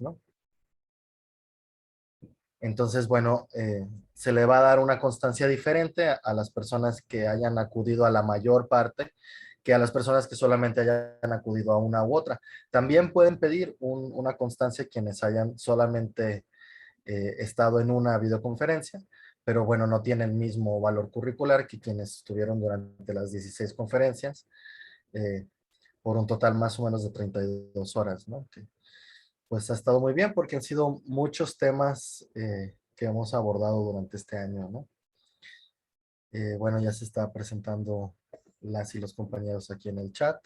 ¿no? Entonces, bueno, se le va a dar una constancia diferente a las personas que hayan acudido a la mayor parte que a las personas que solamente hayan acudido a una u otra. También pueden pedir una constancia quienes hayan solamente estado en una videoconferencia, pero bueno, no tiene el mismo valor curricular que quienes estuvieron durante las 16 conferencias, eh, por un total más o menos de 32 horas, ¿no? Que, pues ha estado muy bien porque han sido muchos temas que hemos abordado durante este año, ¿no? Bueno, ya se está presentando las y los compañeros aquí en el chat.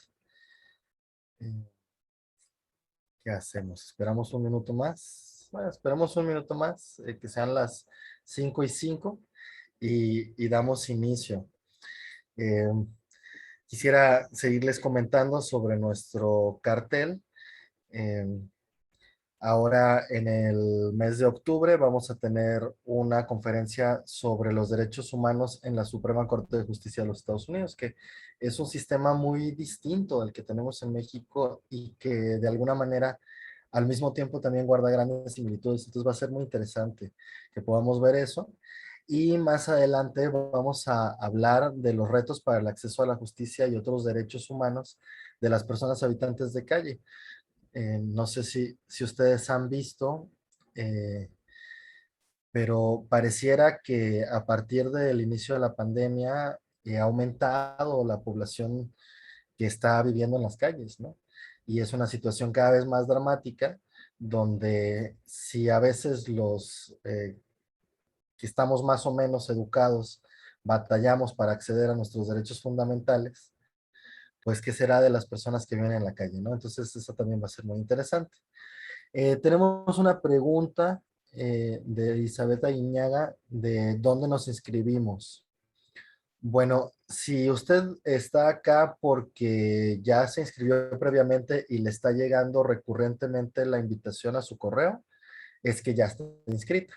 Eh, ¿Qué hacemos? ¿Esperamos un minuto más? Bueno, esperemos un minuto más, que sean las 5:05 y damos inicio. Eh, Quisiera seguirles comentando sobre nuestro cartel. Eh, Ahora en el mes de octubre vamos a tener una conferencia sobre los derechos humanos en la Suprema Corte de Justicia de los Estados Unidos, que es un sistema muy distinto al que tenemos en México y que de alguna manera al mismo tiempo también guarda grandes similitudes. Entonces va a ser muy interesante que podamos ver eso. Y más adelante vamos a hablar de los retos para el acceso a la justicia y otros derechos humanos de las personas habitantes de calle. No sé si ustedes han visto, eh, pero pareciera que a partir del inicio de la pandemia ha aumentado la población que está viviendo en las calles, ¿no? Y es una situación cada vez más dramática, donde si a veces los que estamos más o menos educados batallamos para acceder a nuestros derechos fundamentales, pues qué será de las personas que viven en la calle, ¿no? Entonces eso también va a ser muy interesante. Tenemos una pregunta de Elizabeth Iñaga de dónde nos inscribimos. Bueno, si usted está acá porque ya se inscribió previamente y le está llegando recurrentemente la invitación a su correo, es que ya está inscrita.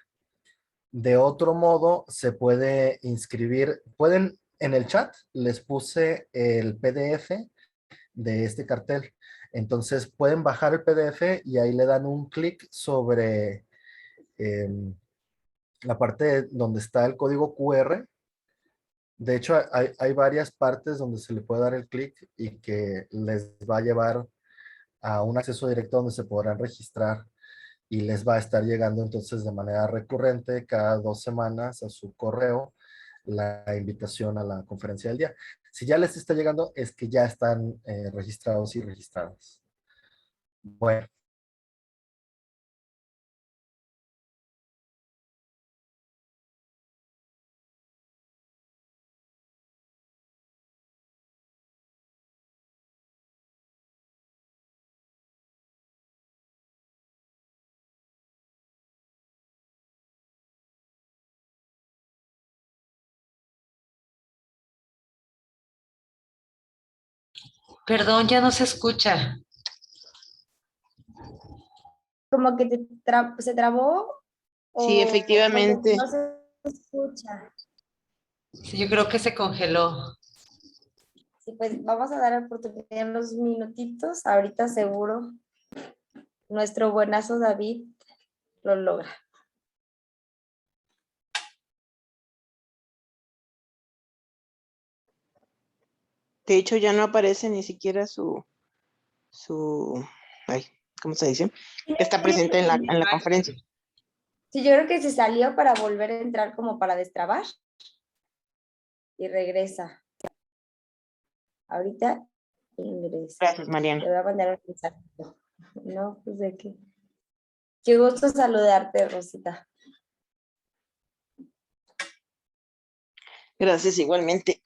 De otro modo, se puede inscribir, pueden en el chat, les puse el PDF de este cartel. Entonces pueden bajar el PDF y ahí le dan un clic sobre eh, la parte donde está el código QR. De hecho, hay varias partes donde se le puede dar el clic y que les va a llevar a un acceso directo donde se podrán registrar y les va a estar llegando entonces de manera recurrente cada 2 semanas a su correo la invitación a la conferencia del día. Si ya les está llegando, es que ya están registrados y registradas. Bueno, Perdón, ya no se escucha. Como que se trabó Sí, porque efectivamente. no se escucha. Sí, yo creo que se congeló. Sí, pues vamos a dar oportunidad unos minutitos. Ahorita seguro nuestro buenazo David lo logra. De hecho, ya no aparece ni siquiera ay, ¿cómo se dice? Está presente en la conferencia. Sí, yo creo que se salió para volver a entrar como para destrabar y regresa. Ahorita ingresa. Gracias, Mariana. Le voy a mandar un mensaje. No, pues de qué. Qué gusto saludarte, Rosita. Gracias, igualmente.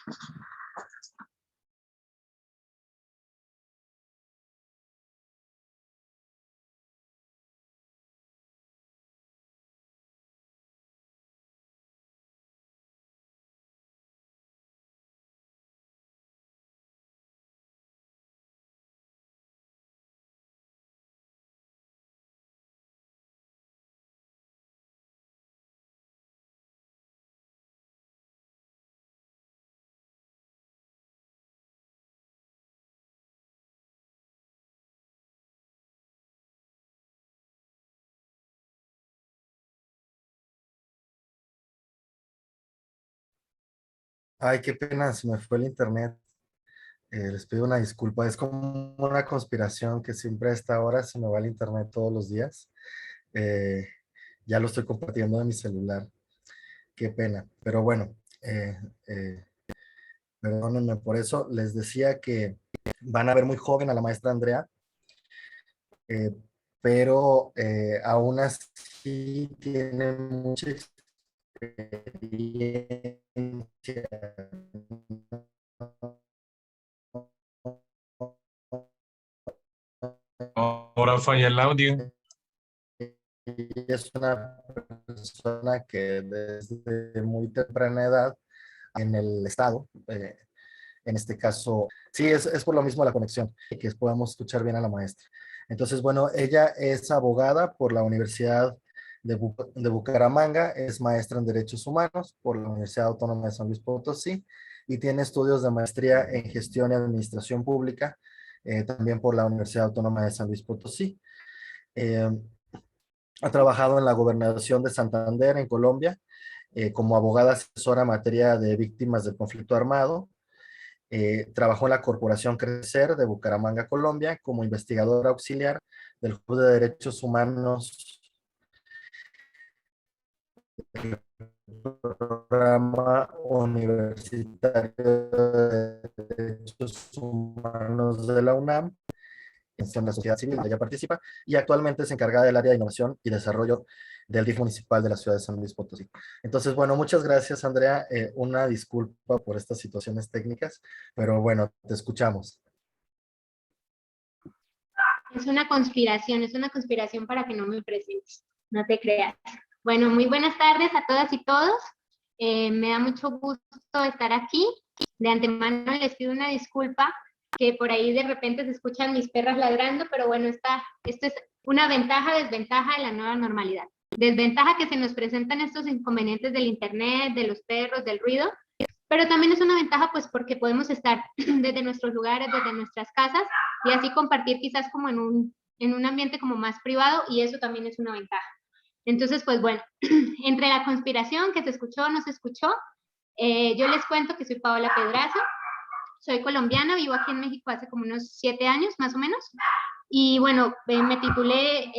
Ay, qué pena, se me fue el internet. Les pido una disculpa. Es como una conspiración que siempre a esta hora se me va el internet todos los días. Eh, ya lo estoy compartiendo de mi celular. Qué pena. Pero bueno, eh, eh, perdónenme por eso. Les decía que van a ver muy joven a la maestra Andrea, eh, pero aún así tiene mucha experiencia. Ahora falla el audio. Es una persona que desde muy temprana edad en el estado, en este caso, sí, es por lo mismo la conexión, que podamos escuchar bien a la maestra. Entonces, bueno, ella es abogada por la Universidad de Bucaramanga, es maestra en Derechos Humanos por la Universidad Autónoma de San Luis Potosí y tiene estudios de maestría en Gestión y Administración Pública, también por la Universidad Autónoma de San Luis Potosí. Eh, Ha trabajado en la Gobernación de Santander, en Colombia, como abogada asesora en materia de víctimas del conflicto armado. Trabajó en la Corporación Crecer de Bucaramanga, Colombia, como investigadora auxiliar del Juez de Derechos Humanos del Programa Universitario de Derechos Humanos de la UNAM, en la sociedad civil, ella participa, y actualmente es encargada del área de innovación y desarrollo del DIF municipal de la ciudad de San Luis Potosí. Entonces, bueno, muchas gracias, Andrea. Una disculpa por estas situaciones técnicas, pero bueno, te escuchamos. Es una conspiración para que no me presentes, no te creas. Bueno, muy buenas tardes a todas y todos. Me da mucho gusto estar aquí. De antemano les pido una disculpa, que por ahí de repente se escuchan mis perras ladrando, pero bueno, esto es una ventaja, desventaja de la nueva normalidad. Desventaja que se nos presentan estos inconvenientes del internet, de los perros, del ruido, pero también es una ventaja pues porque podemos estar desde nuestros lugares, desde nuestras casas y así compartir quizás como en un ambiente como más privado y eso también es una ventaja. Entonces, pues bueno, entre la conspiración que se escuchó o no se escuchó, yo les cuento que soy Paola Pedraza, soy colombiana, vivo aquí en México hace como unos 7 años más o menos y bueno, me titulé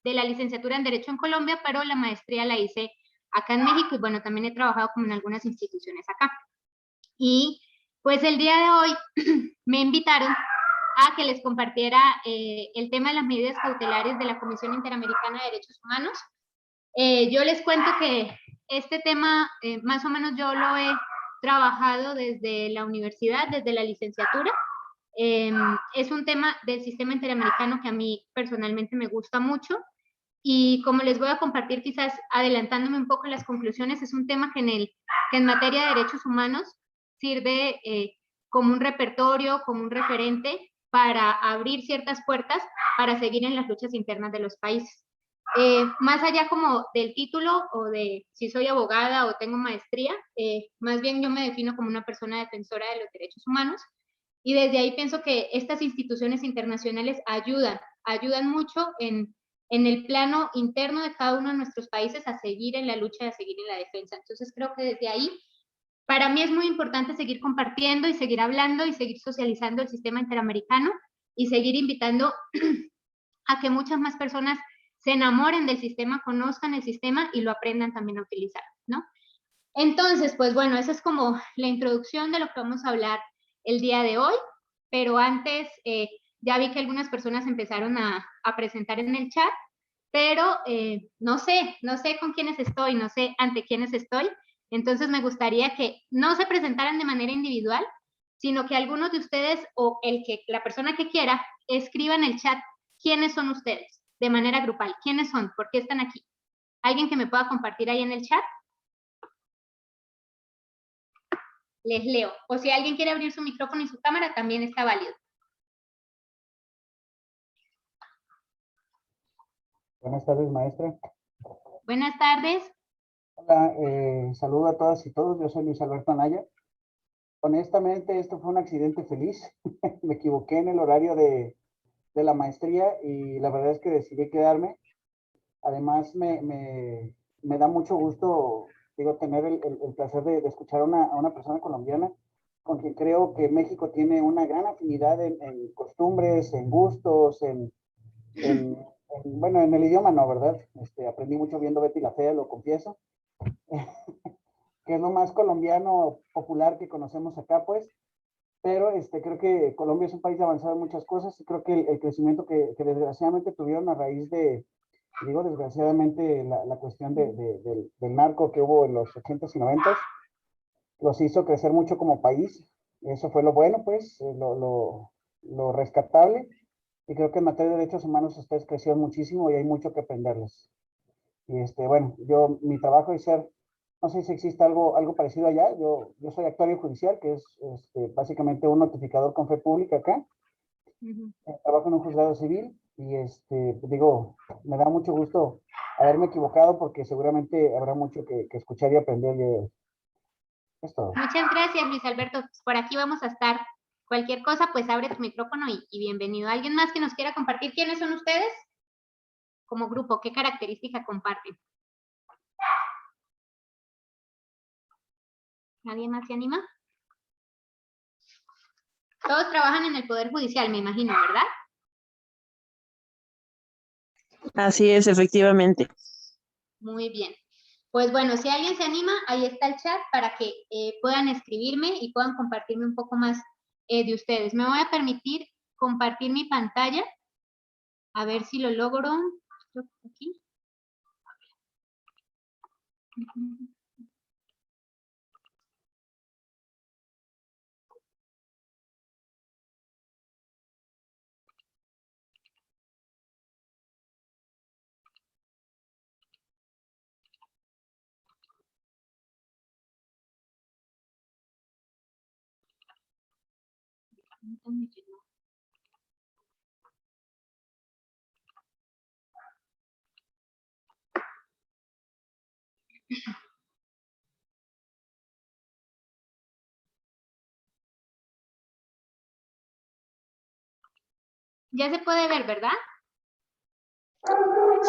de la licenciatura en Derecho en Colombia, pero la maestría la hice acá en México y bueno, también he trabajado como en algunas instituciones acá. Y pues el día de hoy me invitaron a que les compartiera el tema de las medidas cautelares de la Comisión Interamericana de Derechos Humanos. Yo les cuento que este tema más o menos yo lo he trabajado desde la universidad, desde la licenciatura. Es un tema del sistema interamericano que a mí personalmente me gusta mucho y como les voy a compartir quizás adelantándome un poco en las conclusiones, es un tema que en materia de derechos humanos sirve como un repertorio, como un referente para abrir ciertas puertas para seguir en las luchas internas de los países. Más allá como del título o de si soy abogada o tengo maestría, más bien yo me defino como una persona defensora de los derechos humanos y desde ahí pienso que estas instituciones internacionales ayudan mucho en el plano interno de cada uno de nuestros países a seguir en la lucha, a seguir en la defensa. Entonces creo que desde ahí, para mí es muy importante seguir compartiendo y seguir hablando y seguir socializando el sistema interamericano y seguir invitando a que muchas más personas se enamoren del sistema, conozcan el sistema y lo aprendan también a utilizar, ¿no? Entonces, pues bueno, esa es como la introducción de lo que vamos a hablar el día de hoy, pero antes ya vi que algunas personas empezaron a presentar en el chat, pero no sé con quiénes estoy, no sé ante quiénes estoy, entonces me gustaría que no se presentaran de manera individual, sino que algunos de ustedes o la persona que quiera escriba en el chat quiénes son ustedes de manera grupal, quiénes son, por qué están aquí. ¿Alguien que me pueda compartir ahí en el chat? Les leo. O si alguien quiere abrir su micrófono y su cámara, también está válido. Buenas tardes, maestra. Buenas tardes. Hola, saludo a todas y todos. Yo soy Luis Alberto Anaya. Honestamente, esto fue un accidente feliz. Me equivoqué en el horario de la maestría y la verdad es que decidí quedarme. Además, me da mucho gusto digo, tener el placer de escuchar a una persona colombiana con quien creo que México tiene una gran afinidad en costumbres, en gustos, bueno, en el idioma no, ¿verdad? Aprendí mucho viendo Betty la Fea, lo confieso, que es lo más colombiano popular que conocemos acá, pues, pero creo que Colombia es un país avanzado en muchas cosas y creo que el crecimiento que desgraciadamente tuvieron a raíz de, digo desgraciadamente, la cuestión del narco que hubo en los 80s y 90s, los hizo crecer mucho como país. Eso fue lo bueno, pues, lo rescatable. Y creo que en materia de derechos humanos ustedes crecieron muchísimo y hay mucho que aprenderles. Y bueno, mi trabajo es ser, no sé si existe algo parecido allá. Yo soy actuario judicial, que es básicamente un notificador con fe pública acá. Trabajo en un juzgado civil y digo, me da mucho gusto haberme equivocado porque seguramente habrá mucho que escuchar y aprender. Es todo. Muchas gracias, Luis Alberto. Por aquí vamos a estar. Cualquier cosa, pues abre tu micrófono y bienvenido. ¿Alguien más que nos quiera compartir quiénes son ustedes? Como grupo, ¿qué característica comparten? ¿Nadie más se anima? Todos trabajan en el Poder Judicial, me imagino, ¿verdad? Así es, efectivamente. Muy bien. Pues bueno, si alguien se anima, ahí está el chat para que puedan escribirme y puedan compartirme un poco más de ustedes. Me voy a permitir compartir mi pantalla. A ver si lo logro. Aquí. Ya se puede ver, ¿verdad?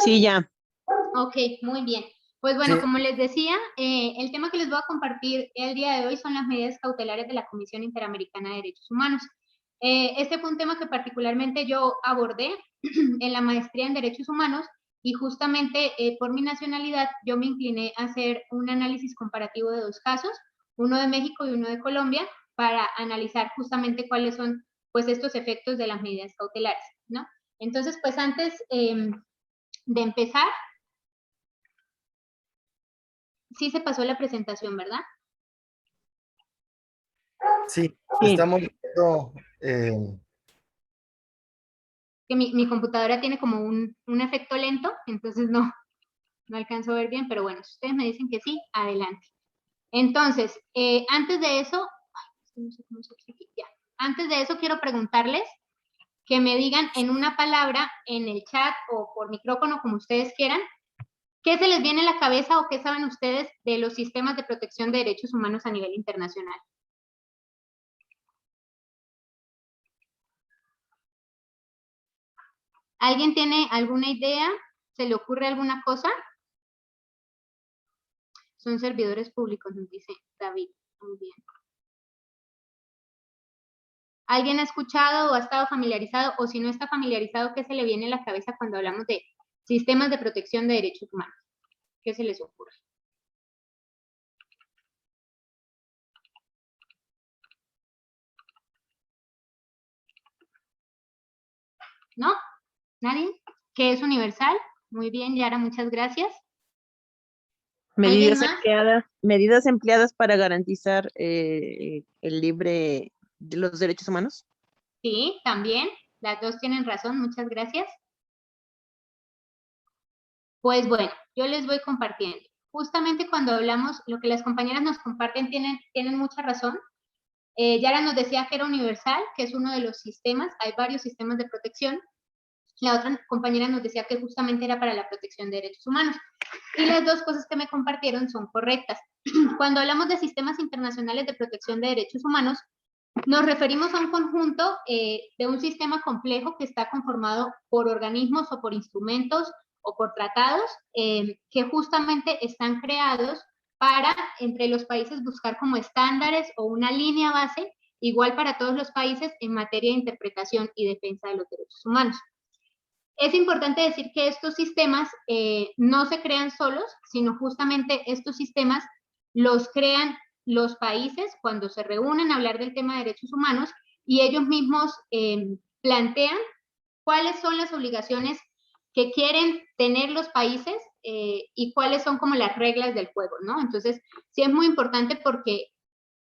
Sí, ya. Ok, muy bien. Pues bueno, Sí. como les decía, el tema que les voy a compartir el día de hoy son las medidas cautelares de la Comisión Interamericana de Derechos Humanos. Este fue un tema que particularmente yo abordé en la maestría en Derechos Humanos y justamente por mi nacionalidad yo me incliné a hacer un análisis comparativo de dos casos, uno de México y uno de Colombia, para analizar justamente cuáles son pues estos efectos de las medidas cautelares, ¿no? Entonces, pues antes de empezar, sí se pasó la presentación, ¿verdad? Sí, Sí. estamos viendo, Que mi computadora tiene como un efecto lento, entonces no alcanzo a ver bien, pero bueno, si ustedes me dicen que sí, adelante. Entonces, antes de eso, no sé cómo se aquí, ya. Antes de eso quiero preguntarles que me digan en una palabra en el chat o por micrófono, como ustedes quieran, ¿qué se les viene a la cabeza o qué saben ustedes de los sistemas de protección de derechos humanos a nivel internacional? ¿Alguien tiene alguna idea? ¿Se le ocurre alguna cosa? Son servidores públicos, nos dice David. Muy bien. ¿Alguien ha escuchado o ha estado familiarizado? O si no está familiarizado, ¿qué se le viene a la cabeza cuando hablamos de sistemas de protección de derechos humanos? ¿Qué se les ocurre? ¿No? ¿Nadie? ¿Qué es universal? Muy bien, Yara, muchas gracias. ¿Alguien más? Medidas empleadas para garantizar el libre de los derechos humanos. Sí, también. Las dos tienen razón, muchas gracias. Pues bueno, yo les voy compartiendo. Justamente cuando hablamos, lo que las compañeras nos comparten tienen mucha razón. Yara nos decía que era universal, que es uno de los sistemas, hay varios sistemas de protección. La otra compañera nos decía que justamente era para la protección de derechos humanos. Y las dos cosas que me compartieron son correctas. Cuando hablamos de sistemas internacionales de protección de derechos humanos, nos referimos a un conjunto de un sistema complejo que está conformado por organismos o por instrumentos o por tratados que justamente están creados para entre los países buscar como estándares o una línea base igual para todos los países en materia de interpretación y defensa de los derechos humanos. Es importante decir que estos sistemas no se crean solos, sino justamente estos sistemas los crean los países cuando se reúnen a hablar del tema de derechos humanos y ellos mismos plantean cuáles son las obligaciones que quieren tener los países y cuáles son como las reglas del juego, ¿no? Entonces, sí es muy importante porque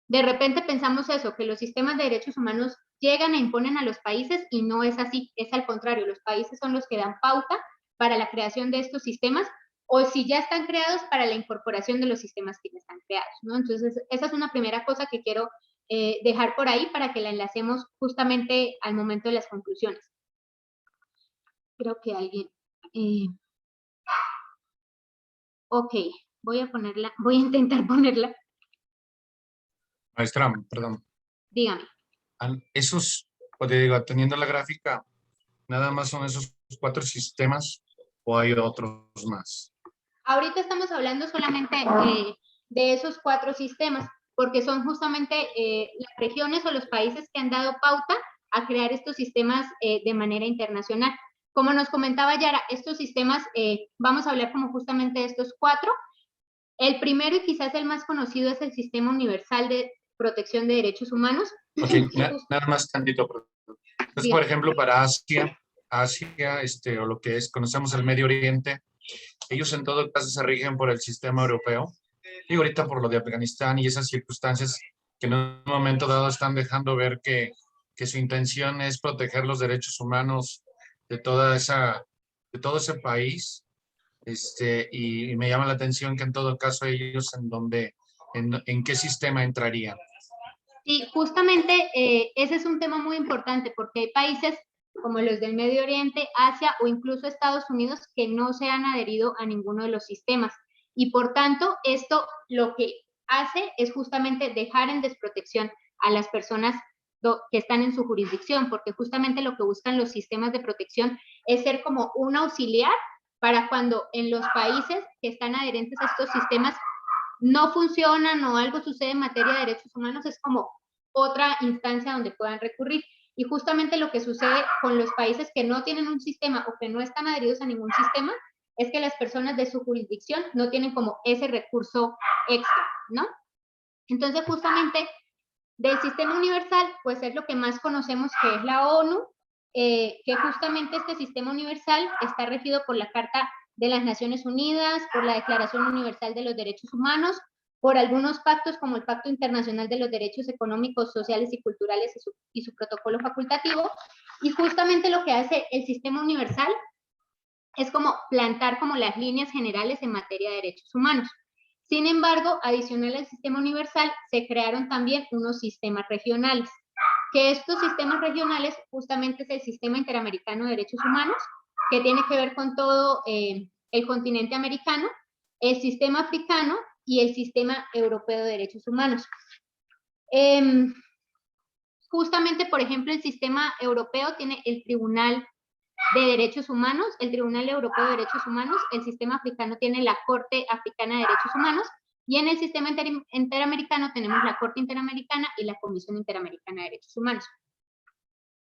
de repente pensamos eso, que los sistemas de derechos humanos llegan e imponen a los países y no es así, es al contrario, los países son los que dan pauta para la creación de estos sistemas o si ya están creados para la incorporación de los sistemas que ya están creados, ¿no? Entonces, esa es una primera cosa que quiero dejar por ahí para que la enlacemos justamente al momento de las conclusiones. Creo que alguien... ok, voy a intentar ponerla. Maestra, perdón. Dígame. Esos, pues digo, teniendo la gráfica, ¿nada más son esos 4 sistemas o hay otros más? Ahorita estamos hablando solamente de esos 4 sistemas, porque son justamente las regiones o los países que han dado pauta a crear estos sistemas de manera internacional. Como nos comentaba Yara, estos sistemas, vamos a hablar como justamente de estos 4. El primero y quizás el más conocido es el Sistema Universal de Protección de Derechos Humanos. Ok, nada más tantito. Entonces, por ejemplo, para Asia, o lo que conocemos el Medio Oriente, ellos en todo caso se rigen por el sistema europeo. Y ahorita por lo de Afganistán y esas circunstancias que en un momento dado están dejando ver que su intención es proteger los derechos humanos de todo ese país. Y me llama la atención que en todo caso ellos en qué sistema entrarían. Sí, justamente ese es un tema muy importante porque hay países como los del Medio Oriente, Asia o incluso Estados Unidos que no se han adherido a ninguno de los sistemas. Y por tanto, esto lo que hace es justamente dejar en desprotección a las personas que están en su jurisdicción, porque justamente lo que buscan los sistemas de protección es ser como un auxiliar para cuando en los países que están adherentes a estos sistemas no funcionan o algo sucede en materia de derechos humanos, es como otra instancia donde puedan recurrir. Y justamente lo que sucede con los países que no tienen un sistema o que no están adheridos a ningún sistema es que las personas de su jurisdicción no tienen como ese recurso extra, ¿no? Entonces, justamente del sistema universal, pues es lo que más conocemos que es la ONU, que justamente este sistema universal está regido por la Carta de las Naciones Unidas, por la Declaración Universal de los Derechos Humanos, por algunos pactos como el Pacto Internacional de los Derechos Económicos, Sociales y Culturales y su protocolo facultativo. Y justamente lo que hace el sistema universal es como plantar como las líneas generales en materia de derechos humanos. Sin embargo, adicional al sistema universal, se crearon también unos sistemas regionales, que estos sistemas regionales justamente es el Sistema Interamericano de Derechos Humanos, que tiene que ver con todo el continente americano, el Sistema Africano y el Sistema Europeo de Derechos Humanos. Justamente, por ejemplo, el Sistema Europeo tiene el Tribunal de Derechos Humanos, el Tribunal Europeo de Derechos Humanos, el Sistema Africano tiene la Corte Africana de Derechos Humanos, y en el Sistema Interamericano tenemos la Corte Interamericana y la Comisión Interamericana de Derechos Humanos.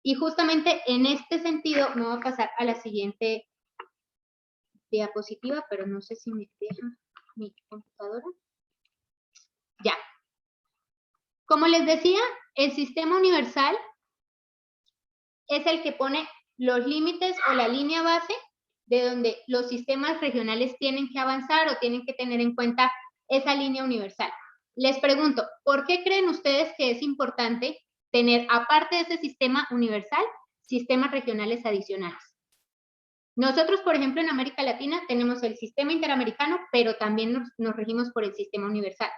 Y justamente en este sentido, me voy a pasar a la siguiente diapositiva, pero no sé si me deja mi computadora. Ya. Como les decía, el sistema universal es el que pone los límites o la línea base de donde los sistemas regionales tienen que avanzar o tienen que tener en cuenta esa línea universal. Les pregunto, ¿por qué creen ustedes que es importante tener, aparte de ese sistema universal, sistemas regionales adicionales? Nosotros, por ejemplo, en América Latina tenemos el sistema interamericano, pero también nos regimos por el sistema universal.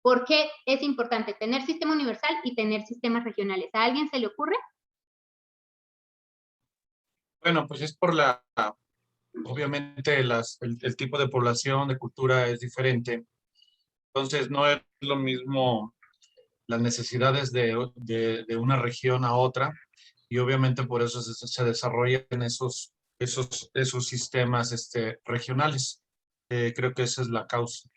¿Por qué es importante tener sistema universal y tener sistemas regionales? ¿A alguien se le ocurre? Bueno, pues es por obviamente el tipo de población, de cultura es diferente. Entonces no es lo mismo las necesidades de una región a otra, y obviamente por eso se desarrollan esos sistemas regionales. Creo que esa es la causa.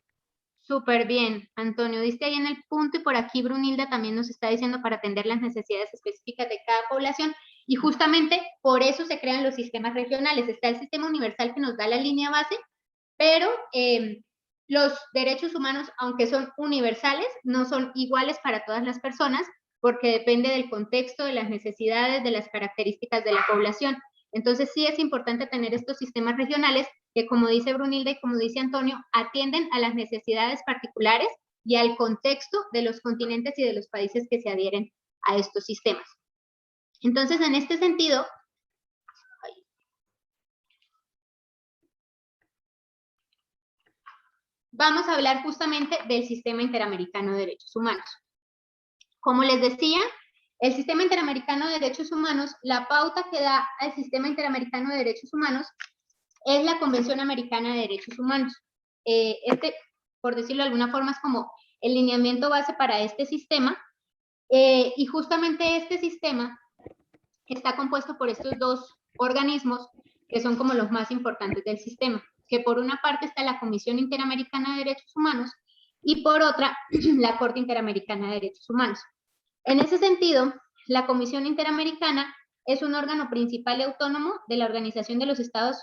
Súper bien, Antonio, diste ahí en el punto y por aquí Brunilda también nos está diciendo para atender las necesidades específicas de cada población y justamente por eso se crean los sistemas regionales. Está el sistema universal que nos da la línea base, pero los derechos humanos, aunque son universales, no son iguales para todas las personas porque depende del contexto, de las necesidades, de las características de la población. Entonces sí es importante tener estos sistemas regionales que, como dice Brunilda y como dice Antonio, atienden a las necesidades particulares y al contexto de los continentes y de los países que se adhieren a estos sistemas. Entonces, en este sentido, vamos a hablar justamente del Sistema Interamericano de Derechos Humanos. Como les decía, el Sistema Interamericano de Derechos Humanos, la pauta que da al Sistema Interamericano de Derechos Humanos es la Convención Americana de Derechos Humanos. Por decirlo de alguna forma, es como el lineamiento base para este sistema, y justamente este sistema está compuesto por estos dos organismos que son como los más importantes del sistema, que por una parte está la Comisión Interamericana de Derechos Humanos y por otra la Corte Interamericana de Derechos Humanos. En ese sentido, la Comisión Interamericana es un órgano principal y autónomo de la Organización de los Estados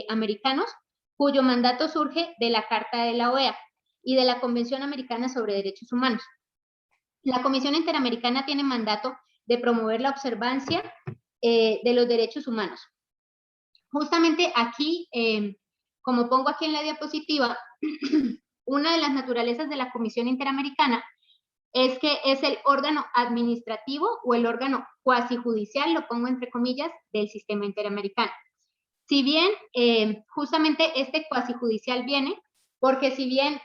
Americanos, cuyo mandato surge de la Carta de la OEA y de la Convención Americana sobre Derechos Humanos. La Comisión Interamericana tiene mandato de promover la observancia de los derechos humanos. Justamente aquí, como pongo aquí en la diapositiva, una de las naturalezas de la Comisión Interamericana es que es el órgano administrativo o el órgano cuasi judicial, lo pongo entre comillas, del sistema interamericano. Si bien justamente este cuasi judicial viene, porque si bien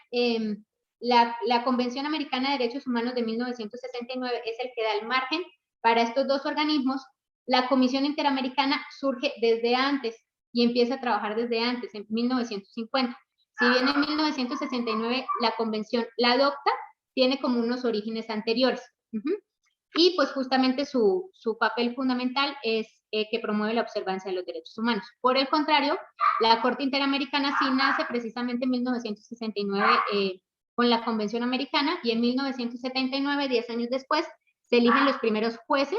la Convención Americana de Derechos Humanos de 1969 es el que da el margen para estos dos organismos, la Comisión Interamericana surge desde antes y empieza a trabajar desde antes, en 1950. Si bien en 1969 la Convención la adopta, tiene como unos orígenes anteriores. Y pues justamente su papel fundamental es que promueve la observancia de los derechos humanos. Por el contrario, la Corte Interamericana sí nace precisamente en 1969 con la Convención Americana y en 1979, 10 años después, se eligen los primeros jueces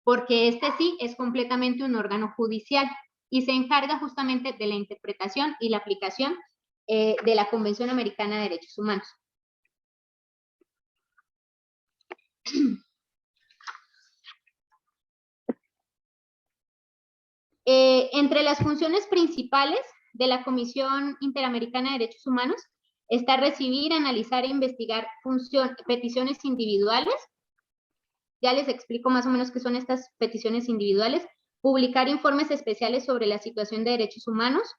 porque este sí es completamente un órgano judicial y se encarga justamente de la interpretación y la aplicación de la Convención Americana de Derechos Humanos. Entre las funciones principales de la Comisión Interamericana de Derechos Humanos está recibir, analizar e investigar peticiones individuales. Ya les explico más o menos qué son estas peticiones individuales. Publicar informes especiales sobre la situación de derechos humanos.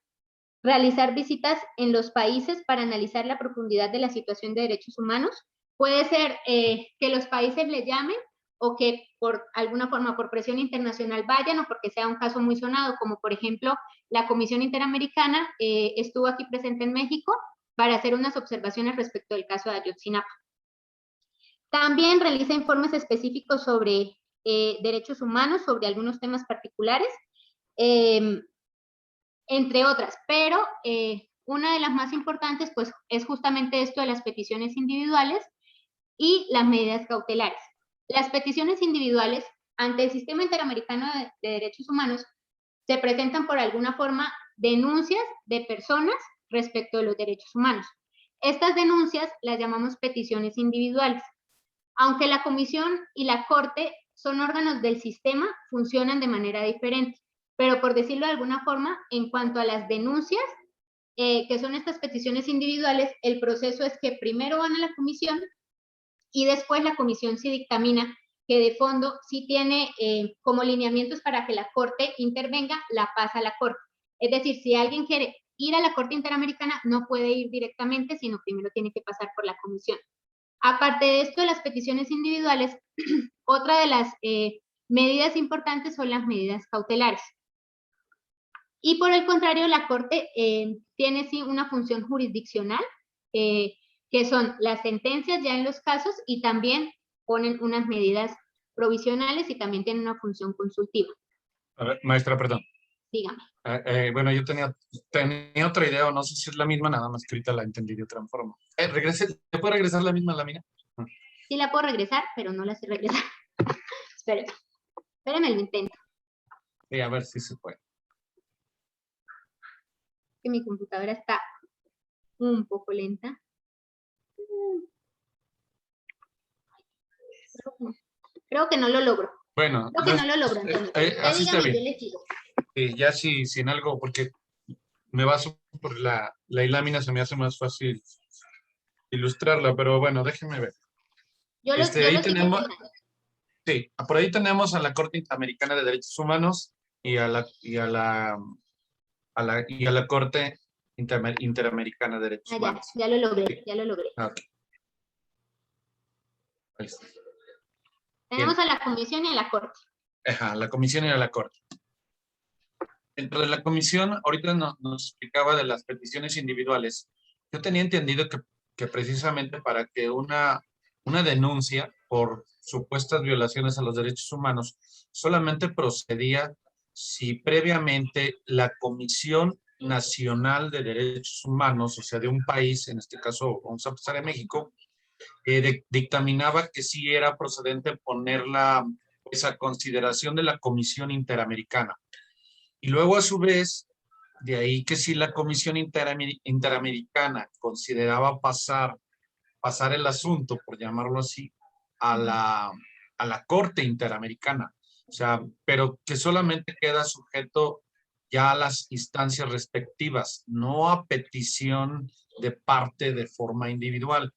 Realizar visitas en los países para analizar la profundidad de la situación de derechos humanos. Puede ser que los países le llamen o que por alguna forma, por presión internacional vayan o porque sea un caso muy sonado, como por ejemplo la Comisión Interamericana estuvo aquí presente en México para hacer unas observaciones respecto del caso de Ayotzinapa. También realiza informes específicos sobre derechos humanos, sobre algunos temas particulares, entre otras, pero una de las más importantes pues es justamente esto de las peticiones individuales y las medidas cautelares. Las peticiones individuales ante el Sistema Interamericano de Derechos Humanos se presentan por alguna forma denuncias de personas respecto de los derechos humanos. Estas denuncias las llamamos peticiones individuales. Aunque la Comisión y la Corte son órganos del sistema, funcionan de manera diferente. Pero por decirlo de alguna forma, en cuanto a las denuncias, que son estas peticiones individuales, el proceso es que primero van a la Comisión y después la Comisión sí dictamina que de fondo sí tiene como lineamientos para que la Corte intervenga, la pasa a la Corte. Es decir, si alguien quiere ir a la Corte Interamericana, no puede ir directamente, sino primero tiene que pasar por la Comisión. Aparte de esto, de las peticiones individuales, otra de las medidas importantes son las medidas cautelares. Y por el contrario, la Corte tiene sí una función jurisdiccional, que son las sentencias ya en los casos y también ponen unas medidas provisionales y también tienen una función consultiva. A ver, maestra, perdón. Dígame. Bueno, yo tenía otra idea, o no sé si es la misma, nada más que ahorita la entendí de otra forma. ¿Te puede regresar la misma lámina? Sí la puedo regresar, pero no la sé regresar. Espéreme, lo intento. Sí, a ver si se puede. Que mi computadora está un poco lenta. Creo que no lo logro. Bueno, Creo que no lo logro, Antonio. así está Dígame, yo bien. le sigo. Ya si en algo, porque me baso por la lámina, se me hace más fácil ilustrarla, pero bueno, déjenme ver. Yo lo Ahí sigo tenemos, intentando. sí, por ahí tenemos a la Corte Interamericana de Derechos Humanos y a la Corte Interamericana de Derechos Ah, Humanos. ya lo logré, ya lo logré. Ok. Ahí está. Tenemos a la comisión y a la corte. Ajá, la comisión y a la Corte. Dentro de la comisión, ahorita nos explicaba de las peticiones individuales. Yo tenía entendido que precisamente para que una denuncia por supuestas violaciones a los derechos humanos solamente procedía si previamente la Comisión Nacional de Derechos Humanos, o sea, de un país, en este caso vamos a pasar a México, dictaminaba que sí era procedente ponerla pues, a consideración de la Comisión Interamericana. Y luego, a su vez, de ahí que si la Comisión Interamericana consideraba pasar el asunto, por llamarlo así, a la Corte Interamericana. O sea, pero que solamente queda sujeto ya a las instancias respectivas, no a petición de parte de forma individual.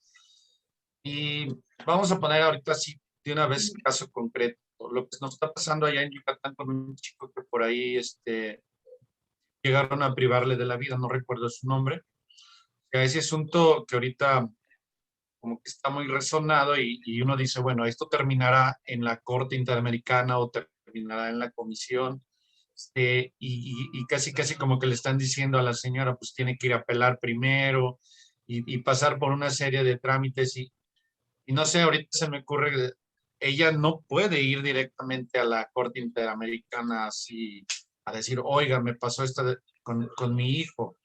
Y vamos a poner ahorita así de una vez caso concreto. Lo que nos está pasando allá en Yucatán con un chico que por ahí llegaron a privarle de la vida, no recuerdo su nombre. Que ese asunto que ahorita como que está muy resonado y uno dice, bueno, esto terminará en la Corte Interamericana o terminará en la comisión. Y casi como que le están diciendo a la señora, pues tiene que ir a apelar primero y pasar por una serie de trámites y no sé, ahorita se me ocurre, ella no puede ir directamente a la Corte Interamericana así a decir, oiga, me pasó esto con mi hijo.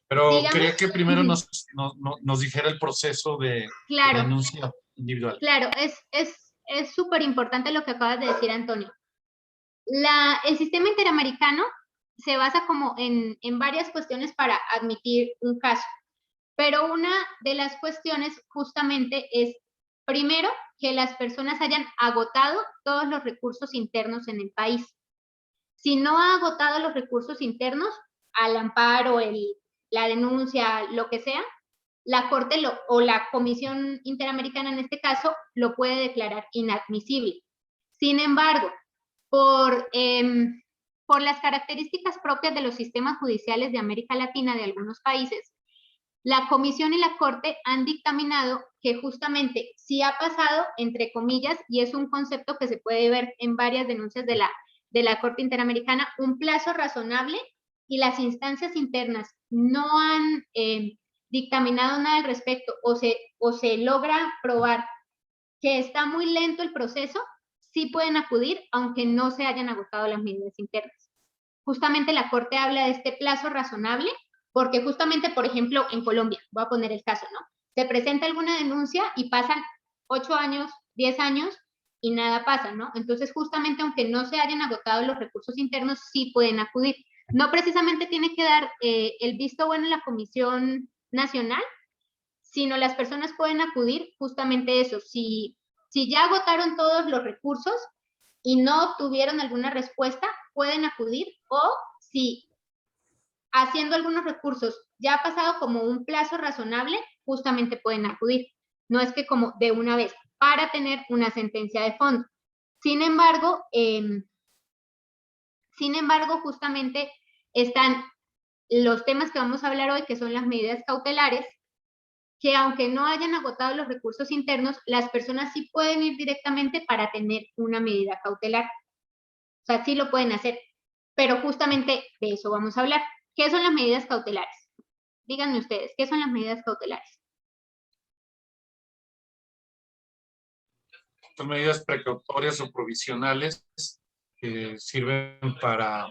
Pero Dígame. quería que primero nos dijera el proceso de Claro, denuncia individual. claro, es súper importante lo que acabas de decir, Antonio. El sistema interamericano se basa como en varias cuestiones para admitir un caso, pero una de las cuestiones justamente es, primero, que las personas hayan agotado todos los recursos internos en el país. Si no ha agotado los recursos internos, al amparo, la denuncia, lo que sea, la Corte o la Comisión Interamericana en este caso lo puede declarar inadmisible. Sin embargo, por las características propias de los sistemas judiciales de América Latina de algunos países, la Comisión y la Corte han dictaminado que justamente si ha pasado, entre comillas, y es un concepto que se puede ver en varias denuncias de la Corte Interamericana, un plazo razonable y las instancias internas no han dictaminado nada al respecto o se logra probar que está muy lento el proceso, sí pueden acudir aunque no se hayan agotado las medidas internas. Justamente la Corte habla de este plazo razonable porque justamente, por ejemplo, en Colombia, voy a poner el caso, ¿no? Se presenta alguna denuncia y pasan 8 años, 10 años y nada pasa, ¿no? Entonces, justamente aunque no se hayan agotado los recursos internos, sí pueden acudir. No precisamente tiene que dar el visto bueno en la Comisión Nacional, sino las personas pueden acudir justamente eso. Si ya agotaron todos los recursos y no obtuvieron alguna respuesta, pueden acudir, o si haciendo algunos recursos ya ha pasado como un plazo razonable, justamente pueden acudir. No es que como de una vez, para tener una sentencia de fondo. Sin embargo, justamente están los temas que vamos a hablar hoy, que son las medidas cautelares, que aunque no hayan agotado los recursos internos, las personas sí pueden ir directamente para tener una medida cautelar. O sea, sí lo pueden hacer, pero justamente de eso vamos a hablar. ¿Qué son las medidas cautelares? Díganme ustedes, ¿qué son las medidas cautelares? Son medidas precautorias o provisionales que sirven para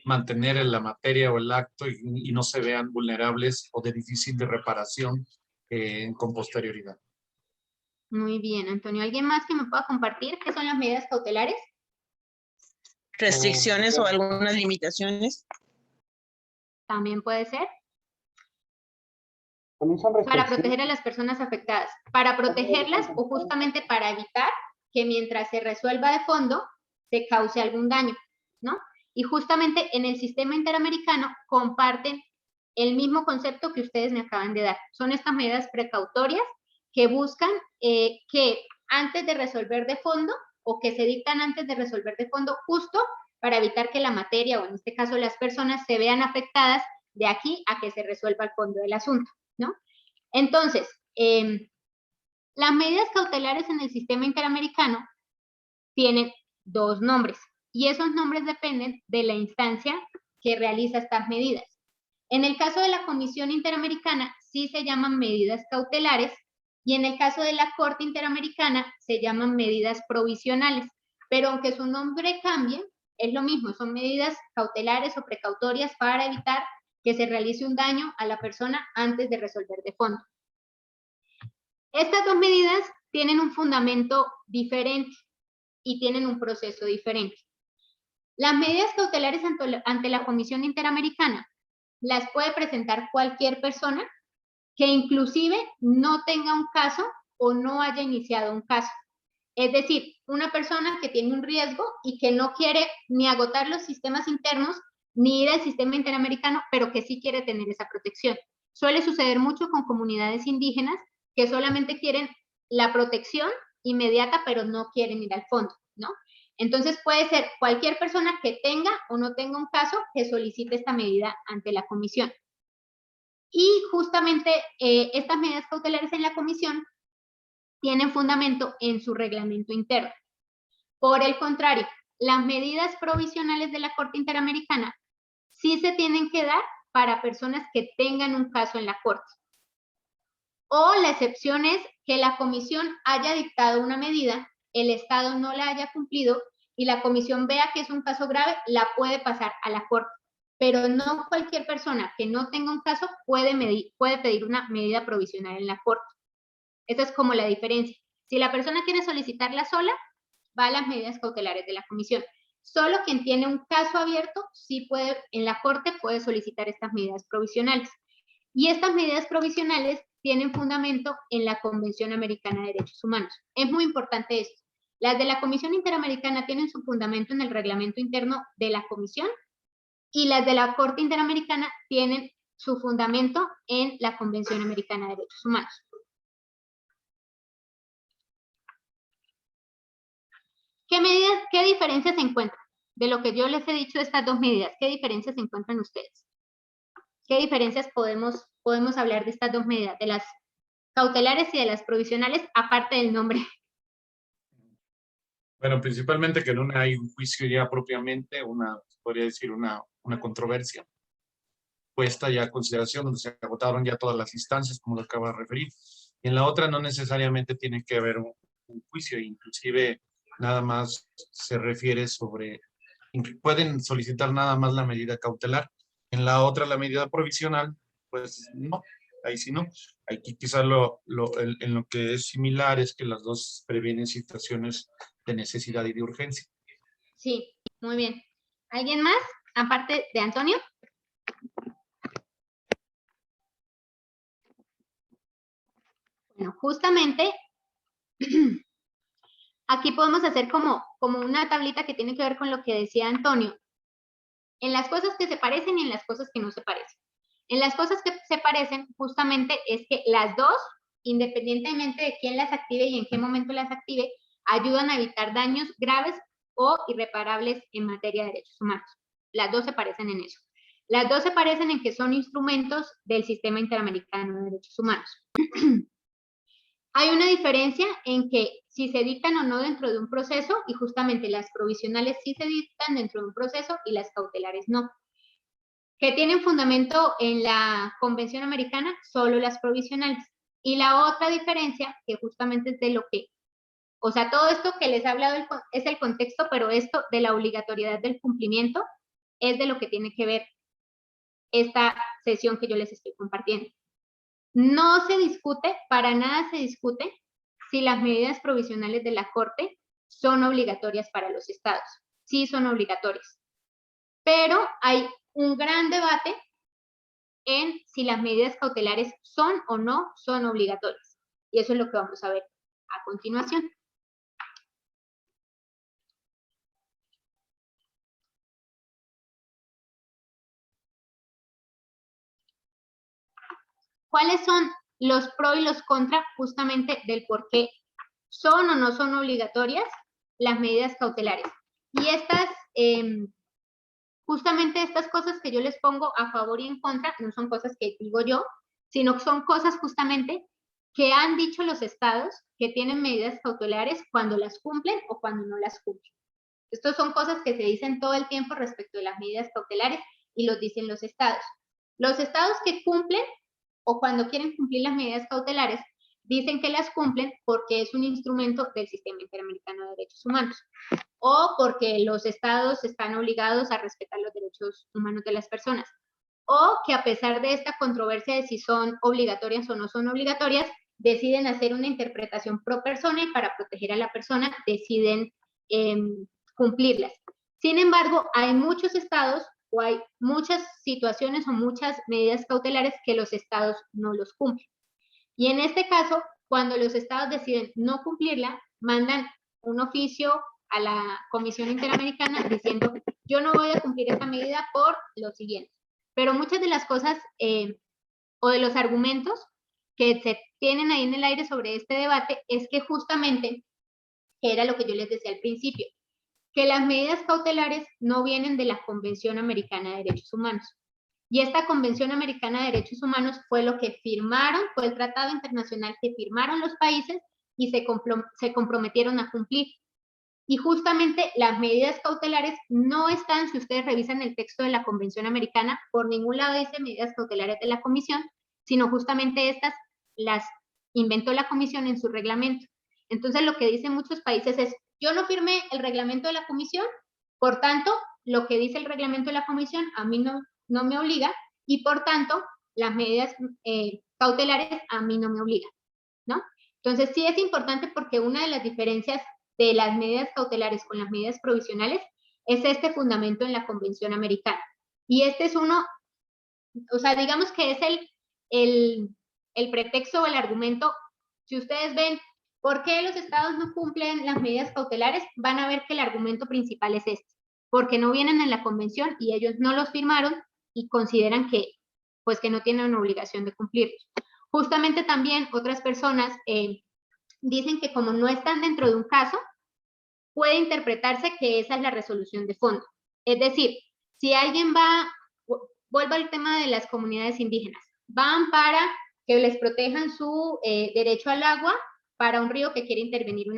mantener en la materia o el acto y no se vean vulnerables o de difícil de reparación con posterioridad. Muy bien, Antonio. ¿Alguien más que me pueda compartir qué son las medidas cautelares? Restricciones o algunas limitaciones. También puede ser. También son Para restricciones. proteger a las personas afectadas. Para protegerlas o justamente para evitar que mientras se resuelva de fondo se cause algún daño, ¿no? Y justamente en el sistema interamericano comparten el mismo concepto que ustedes me acaban de dar. Son estas medidas precautorias que buscan que antes de resolver de fondo o que se dictan antes de resolver de fondo justo para evitar que la materia o en este caso las personas se vean afectadas de aquí a que se resuelva el fondo del asunto, ¿no? Entonces, las medidas cautelares en el sistema interamericano tienen dos nombres y esos nombres dependen de la instancia que realiza estas medidas. En el caso de la Comisión Interamericana sí se llaman medidas cautelares y en el caso de la Corte Interamericana se llaman medidas provisionales, pero aunque su nombre cambie, es lo mismo, son medidas cautelares o precautorias para evitar que se realice un daño a la persona antes de resolver de fondo. Estas dos medidas tienen un fundamento diferente y tienen un proceso diferente. Las medidas cautelares ante la Comisión Interamericana las puede presentar cualquier persona que inclusive no tenga un caso o no haya iniciado un caso. Es decir, una persona que tiene un riesgo y que no quiere ni agotar los sistemas internos ni ir al sistema interamericano, pero que sí quiere tener esa protección. Suele suceder mucho con comunidades indígenas que solamente quieren la protección inmediata, pero no quieren ir al fondo, ¿no? Entonces puede ser cualquier persona que tenga o no tenga un caso que solicite esta medida ante la comisión. Y justamente estas medidas cautelares en la comisión tienen fundamento en su reglamento interno. Por el contrario, las medidas provisionales de la Corte Interamericana sí se tienen que dar para personas que tengan un caso en la Corte. O la excepción es que la comisión haya dictado una medida, el Estado no la haya cumplido y la comisión vea que es un caso grave, la puede pasar a la Corte. Pero no cualquier persona que no tenga un caso puede pedir una medida provisional en la Corte. Esa es como la diferencia. Si la persona quiere solicitarla sola, va a las medidas cautelares de la comisión. Solo quien tiene un caso abierto, sí puede, en la Corte puede solicitar estas medidas provisionales. Y estas medidas provisionales tienen fundamento en la Convención Americana de Derechos Humanos. Es muy importante esto. Las de la Comisión Interamericana tienen su fundamento en el reglamento interno de la Comisión y las de la Corte Interamericana tienen su fundamento en la Convención Americana de Derechos Humanos. ¿Qué diferencias se encuentran? De lo que yo les he dicho de estas dos medidas, ¿qué diferencias se encuentran ustedes? ¿Qué diferencias podemos hablar de estas dos medidas, de las cautelares y de las provisionales, aparte del nombre? Bueno, principalmente que en una hay un juicio ya propiamente, podría decir una controversia puesta ya a consideración, donde se agotaron ya todas las instancias, como lo acaba de referir. Y en la otra no necesariamente tiene que haber un juicio, inclusive nada más se refiere sobre, pueden solicitar nada más la medida cautelar. En la otra, la medida provisional, pues no, ahí sí no. Aquí quizás en lo que es similar es que las dos previenen situaciones de necesidad y de urgencia. Sí, muy bien. ¿Alguien más, aparte de Antonio? Bueno, justamente aquí podemos hacer como una tablita que tiene que ver con lo que decía Antonio. En las cosas que se parecen y en las cosas que no se parecen. En las cosas que se parecen, justamente es que las dos, independientemente de quién las active y en qué momento las active, ayudan a evitar daños graves o irreparables en materia de derechos humanos. Las dos se parecen en eso. Las dos se parecen en que son instrumentos del Sistema Interamericano de Derechos Humanos. Hay una diferencia en que si se dictan o no dentro de un proceso, y justamente las provisionales sí se dictan dentro de un proceso y las cautelares no. Que tienen fundamento en la Convención Americana, solo las provisionales. Y la otra diferencia, que justamente es de lo que O sea, todo esto que les he hablado es el contexto, pero esto de la obligatoriedad del cumplimiento es de lo que tiene que ver esta sesión que yo les estoy compartiendo. No se discute, para nada se discute, si las medidas provisionales de la Corte son obligatorias para los estados. Sí son obligatorias. Pero hay un gran debate en si las medidas cautelares son o no son obligatorias. Y eso es lo que vamos a ver a continuación. ¿Cuáles son los pros y los contra justamente del por qué son o no son obligatorias las medidas cautelares? Y estas, justamente estas cosas que yo les pongo a favor y en contra, no son cosas que digo yo, sino que son cosas justamente que han dicho los estados que tienen medidas cautelares cuando las cumplen o cuando no las cumplen. Estas son cosas que se dicen todo el tiempo respecto de las medidas cautelares y los dicen los estados. Los estados que cumplen o cuando quieren cumplir las medidas cautelares dicen que las cumplen porque es un instrumento del Sistema Interamericano de Derechos Humanos o porque los estados están obligados a respetar los derechos humanos de las personas o que a pesar de esta controversia de si son obligatorias o no son obligatorias, deciden hacer una interpretación pro persona y para proteger a la persona deciden cumplirlas. Sin embargo, hay muchos estados o hay muchas situaciones o muchas medidas cautelares que los estados no los cumplen. Y en este caso, cuando los estados deciden no cumplirla, mandan un oficio a la Comisión Interamericana diciendo, yo no voy a cumplir esta medida por lo siguiente. Pero muchas de las cosas o de los argumentos que se tienen ahí en el aire sobre este debate es que justamente, que era lo que yo les decía al principio, que las medidas cautelares no vienen de la Convención Americana de Derechos Humanos. Y esta Convención Americana de Derechos Humanos fue lo que firmaron, fue el tratado internacional que firmaron los países y se comprometieron a cumplir. Y justamente las medidas cautelares no están, si ustedes revisan el texto de la Convención Americana, por ningún lado dice medidas cautelares de la Comisión, sino justamente estas las inventó la Comisión en su reglamento. Entonces lo que dicen muchos países es, yo no firmé el reglamento de la Comisión, por tanto, lo que dice el reglamento de la Comisión a mí no me obliga y por tanto, las medidas cautelares a mí no me obligan, ¿no? Entonces sí es importante porque una de las diferencias de las medidas cautelares con las medidas provisionales es este fundamento en la Convención Americana. Y este es uno, o sea, digamos que es el pretexto o el argumento. Si ustedes ven por qué los estados no cumplen las medidas cautelares, van a ver que el argumento principal es este, porque no vienen en la convención y ellos no los firmaron y consideran que, pues, que no tienen una obligación de cumplirlos. Justamente también otras personas dicen que como no están dentro de un caso, puede interpretarse que esa es la resolución de fondo. Es decir, si alguien vuelvo al tema de las comunidades indígenas, van para que les protejan su derecho al agua para un río que quiere intervenir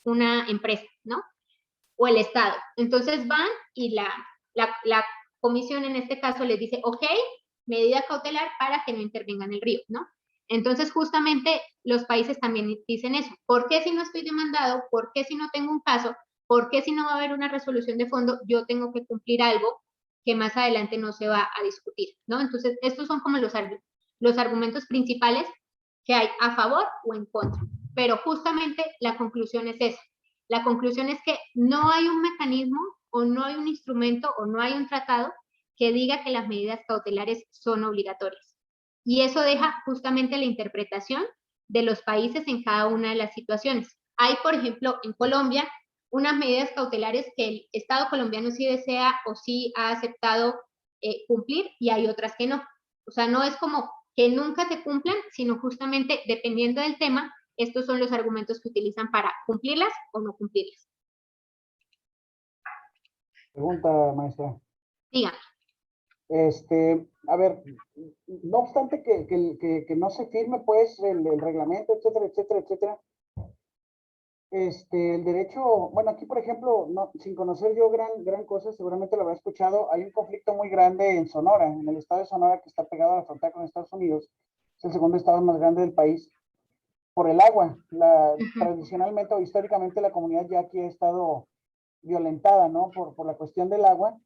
una empresa, ¿no? O el Estado. Entonces van y la comisión en este caso les dice, ok, medida cautelar para que no intervengan el río, ¿no? Entonces justamente los países también dicen eso. ¿Por qué si no estoy demandado? ¿Por qué si no tengo un caso? ¿Por qué si no va a haber una resolución de fondo yo tengo que cumplir algo que más adelante no se va a discutir, ¿no? Entonces estos son como los argumentos principales que hay a favor o en contra. Pero justamente la conclusión es esa. La conclusión es que no hay un mecanismo o no hay un instrumento o no hay un tratado que diga que las medidas cautelares son obligatorias. Y eso deja justamente la interpretación de los países en cada una de las situaciones. Hay, por ejemplo, en Colombia, unas medidas cautelares que el Estado colombiano sí desea o sí ha aceptado cumplir y hay otras que no. O sea, no es como que nunca se cumplan, sino justamente dependiendo del tema, estos son los argumentos que utilizan para cumplirlas o no cumplirlas. Pregunta, maestra. Dígame. A ver, no obstante que no se firme pues el reglamento, etcétera, etcétera, etcétera, el derecho, bueno, aquí por ejemplo, sin conocer yo gran cosa, seguramente lo habrá escuchado, hay un conflicto muy grande en Sonora, en el estado de Sonora que está pegado a la frontera con Estados Unidos, es el segundo estado más grande del país, por el agua. Ujú. Tradicionalmente o históricamente la comunidad yaqui ha estado violentada, ¿no? Por la cuestión del agua.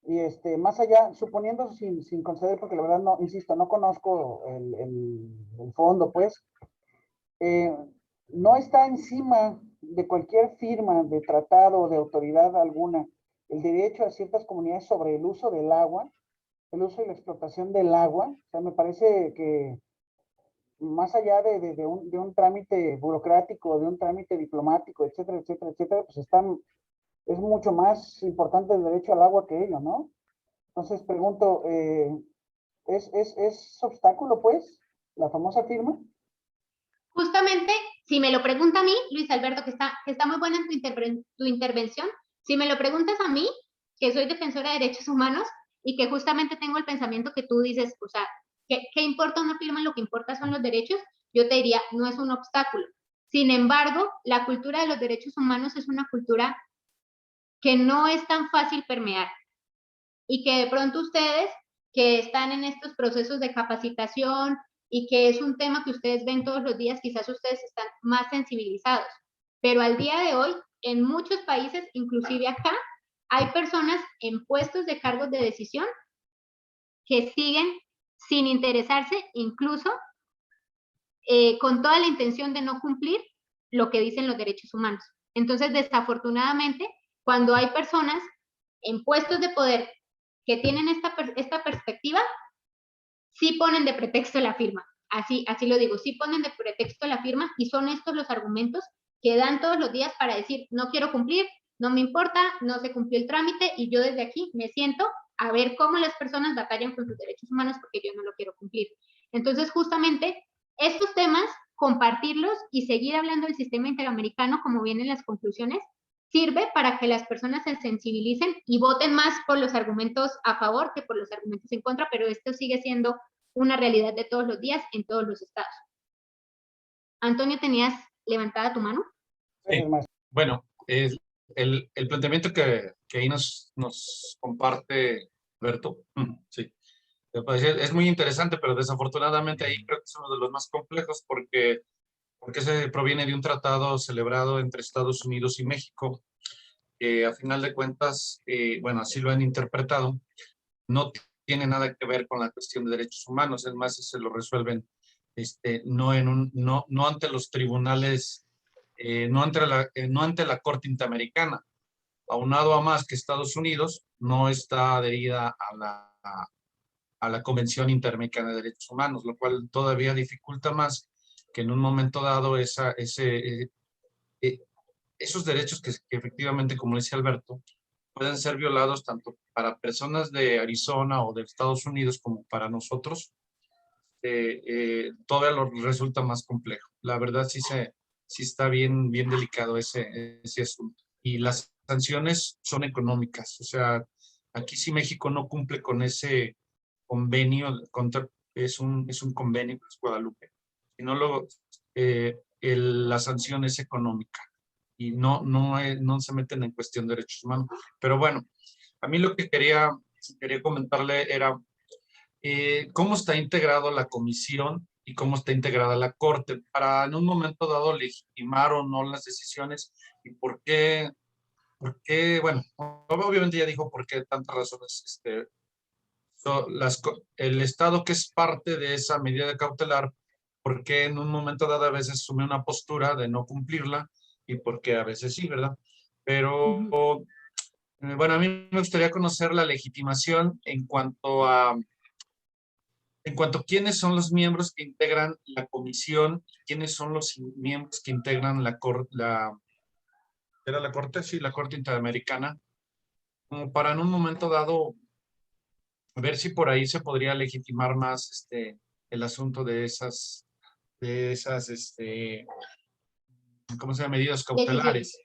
Y más allá, suponiendo sin conceder, porque la verdad no, insisto, no conozco el fondo, pues, eh, no está encima de cualquier firma de tratado o de autoridad alguna el derecho a ciertas comunidades sobre el uso del agua, el uso y la explotación del agua. O sea, me parece que más allá de un trámite burocrático, de un trámite diplomático, etcétera, etcétera, etcétera, pues es mucho más importante el derecho al agua que ello, ¿no? Entonces pregunto, ¿es obstáculo, pues, la famosa firma? Justamente, si me lo pregunta a mí, Luis Alberto, que está muy buena en tu intervención, si me lo preguntas a mí, que soy defensora de derechos humanos y que justamente tengo el pensamiento que tú dices, o sea, ¿qué importa una firma? Lo que importa son los derechos, yo te diría, no es un obstáculo. Sin embargo, la cultura de los derechos humanos es una cultura que no es tan fácil permear y que de pronto ustedes que están en estos procesos de capacitación y que es un tema que ustedes ven todos los días, quizás ustedes están más sensibilizados. Pero al día de hoy, en muchos países, inclusive acá, hay personas en puestos de cargos de decisión que siguen sin interesarse, incluso con toda la intención de no cumplir lo que dicen los derechos humanos. Entonces, desafortunadamente, cuando hay personas en puestos de poder que tienen esta perspectiva, sí ponen de pretexto la firma. Así lo digo, sí ponen de pretexto la firma y son estos los argumentos que dan todos los días para decir, no quiero cumplir, no me importa, no se cumplió el trámite y yo desde aquí me siento a ver cómo las personas batallan con sus derechos humanos porque yo no lo quiero cumplir. Entonces, justamente, estos temas, compartirlos y seguir hablando del sistema interamericano, como vienen las conclusiones, sirve para que las personas se sensibilicen y voten más por los argumentos a favor que por los argumentos en contra, pero esto sigue siendo una realidad de todos los días en todos los estados. Antonio, ¿tenías levantada tu mano? Sí. Bueno, el planteamiento que ahí nos comparte Alberto, sí, es muy interesante, pero desafortunadamente ahí creo que es uno de los más complejos porque se proviene de un tratado celebrado entre Estados Unidos y México, que a final de cuentas, bueno, así lo han interpretado, no tiene nada que ver con la cuestión de derechos humanos, es más, se lo resuelven no ante los tribunales, no ante la Corte Interamericana. Aunado a más que Estados Unidos no está adherida a la Convención Interamericana de Derechos Humanos, lo cual todavía dificulta más que en un momento dado esos derechos que efectivamente, como decía Alberto, pueden ser violados tanto para personas de Arizona o de Estados Unidos como para nosotros, todavía lo resulta más complejo. La verdad sí está bien delicado ese asunto. Y las sanciones son económicas. O sea, aquí si México no cumple con ese convenio, es un convenio con Guadalupe. Si no, la sanción es económica y no se meten en cuestión de derechos humanos. Pero bueno, a mí lo que quería comentarle era cómo está integrado la comisión y cómo está integrada la corte para en un momento dado legitimar o no las decisiones y por qué, bueno, obviamente ya dijo por qué tantas razones, el Estado que es parte de esa medida cautelar, por qué en un momento dado a veces asume una postura de no cumplirla y por qué a veces sí, ¿verdad? Pero, bueno, a mí me gustaría conocer la legitimación en cuanto a quiénes son los miembros que integran la comisión, quiénes son los miembros que integran ¿era la Corte? Sí, la Corte Interamericana, como para en un momento dado ver si por ahí se podría legitimar más el asunto de esas, ¿cómo se llama? Medidas cautelares.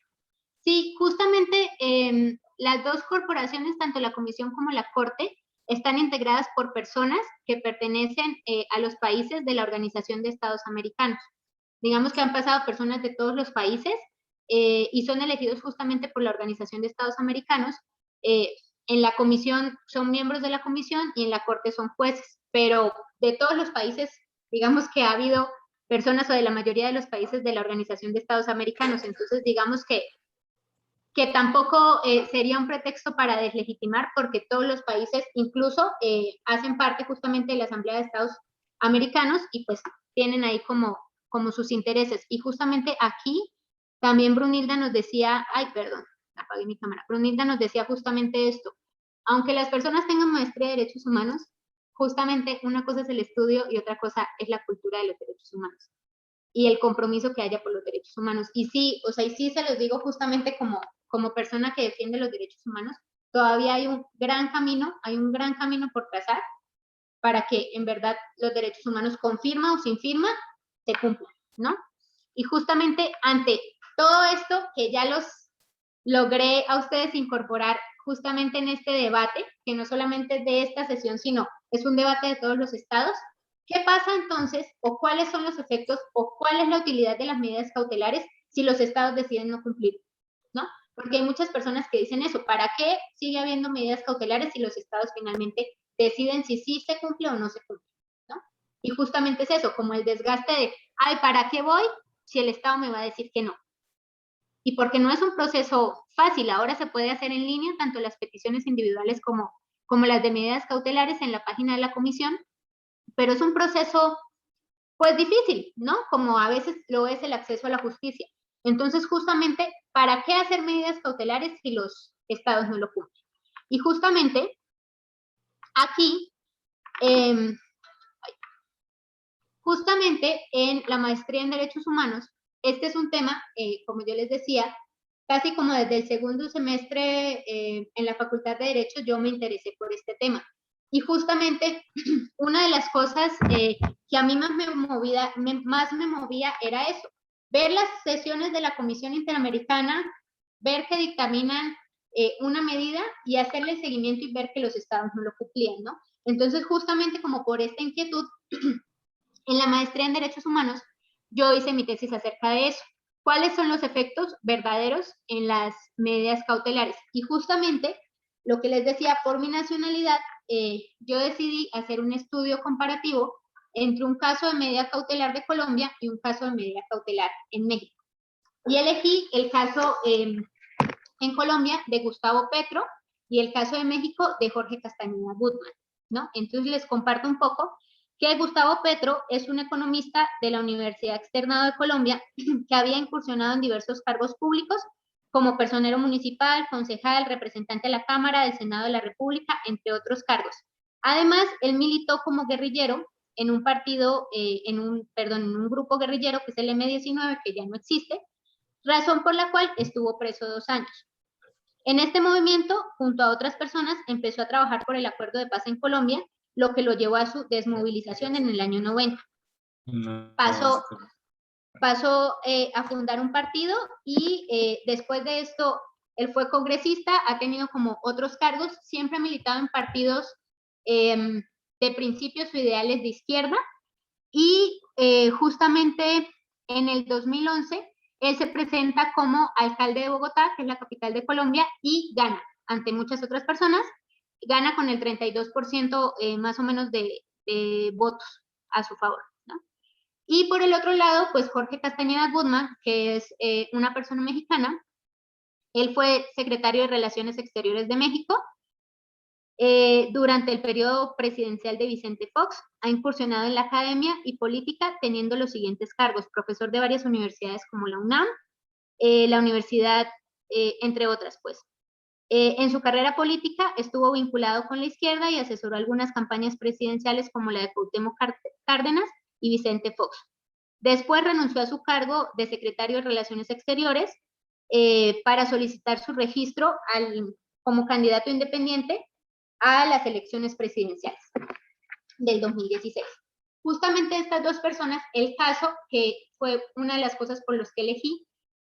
Sí, justamente las dos corporaciones, tanto la Comisión como la Corte, están integradas por personas que pertenecen a los países de la Organización de Estados Americanos. Digamos que han pasado personas de todos los países y son elegidos justamente por la Organización de Estados Americanos. En la Comisión son miembros de la Comisión y en la Corte son jueces, pero de todos los países, digamos que ha habido personas o de la mayoría de los países de la Organización de Estados Americanos. Entonces, digamos que tampoco sería un pretexto para deslegitimar, porque todos los países incluso hacen parte justamente de la Asamblea de Estados Americanos y pues tienen ahí como sus intereses. Y justamente aquí también Brunilda nos decía, ay, perdón, apagué mi cámara, Brunilda nos decía justamente esto: aunque las personas tengan maestría de derechos humanos, justamente una cosa es el estudio y otra cosa es la cultura de los derechos humanos y el compromiso que haya por los derechos humanos. Y sí, o sea, y sí se los digo justamente como persona que defiende los derechos humanos, todavía hay un gran camino por trazar para que en verdad los derechos humanos, con firma o sin firma, se cumplan, ¿no? Y justamente ante todo esto que ya los logré a ustedes incorporar justamente en este debate, que no solamente es de esta sesión, sino es un debate de todos los estados, ¿qué pasa entonces o cuáles son los efectos o cuál es la utilidad de las medidas cautelares si los estados deciden no cumplir, ¿no? Porque hay muchas personas que dicen eso: ¿para qué sigue habiendo medidas cautelares si los estados finalmente deciden si sí se cumple o no se cumple, ¿no? Y justamente es eso, como el desgaste de, ay, ¿para qué voy si el estado me va a decir que no? Y porque no es un proceso fácil, ahora se puede hacer en línea tanto las peticiones individuales como las de medidas cautelares en la página de la comisión, pero es un proceso pues difícil, ¿no? Como a veces lo es el acceso a la justicia. Entonces, justamente, ¿para qué hacer medidas cautelares si los estados no lo cumplen? Y justamente aquí, justamente en la maestría en Derechos Humanos, este es un tema, como yo les decía, casi como desde el segundo semestre en la Facultad de Derecho yo me interesé por este tema. Y justamente una de las cosas que a mí más me movía era eso: ver las sesiones de la Comisión Interamericana, ver que dictaminan una medida y hacerle seguimiento y ver que los estados no lo cumplían, ¿no? Entonces, justamente como por esta inquietud, en la maestría en Derechos Humanos, yo hice mi tesis acerca de eso. ¿Cuáles son los efectos verdaderos en las medidas cautelares? Y justamente, lo que les decía, por mi nacionalidad, yo decidí hacer un estudio comparativo entre un caso de medida cautelar de Colombia y un caso de medida cautelar en México. Y elegí el caso en Colombia de Gustavo Petro y el caso de México de Jorge Castañeda Guzmán, ¿no? Entonces les comparto un poco que Gustavo Petro es un economista de la Universidad Externado de Colombia que había incursionado en diversos cargos públicos como personero municipal, concejal, representante de la Cámara, del Senado de la República, entre otros cargos. Además, él militó como guerrillero en un partido, en un grupo guerrillero que es el M-19, que ya no existe, razón por la cual estuvo preso 2 años. En este movimiento, junto a otras personas, empezó a trabajar por el acuerdo de paz en Colombia, lo que lo llevó a su desmovilización en el año 90. Pasó a fundar un partido y después de esto, él fue congresista, ha tenido como otros cargos, siempre ha militado en partidos de principios o ideales de izquierda y justamente en el 2011 él se presenta como alcalde de Bogotá, que es la capital de Colombia, y gana ante muchas otras personas, gana con el 32% más o menos de votos a su favor, ¿no? Y por el otro lado, pues Jorge Castañeda Guzmán, que es una persona mexicana, él fue secretario de Relaciones Exteriores de México durante el periodo presidencial de Vicente Fox. Ha incursionado en la academia y política teniendo los siguientes cargos: profesor de varias universidades como la UNAM, la universidad, entre otras, pues. En su carrera política estuvo vinculado con la izquierda y asesoró algunas campañas presidenciales como la de Cuauhtémoc Cárdenas y Vicente Fox. Después renunció a su cargo de secretario de Relaciones Exteriores para solicitar su registro como candidato independiente a las elecciones presidenciales del 2016. Justamente estas dos personas, el caso que fue una de las cosas por las que elegí,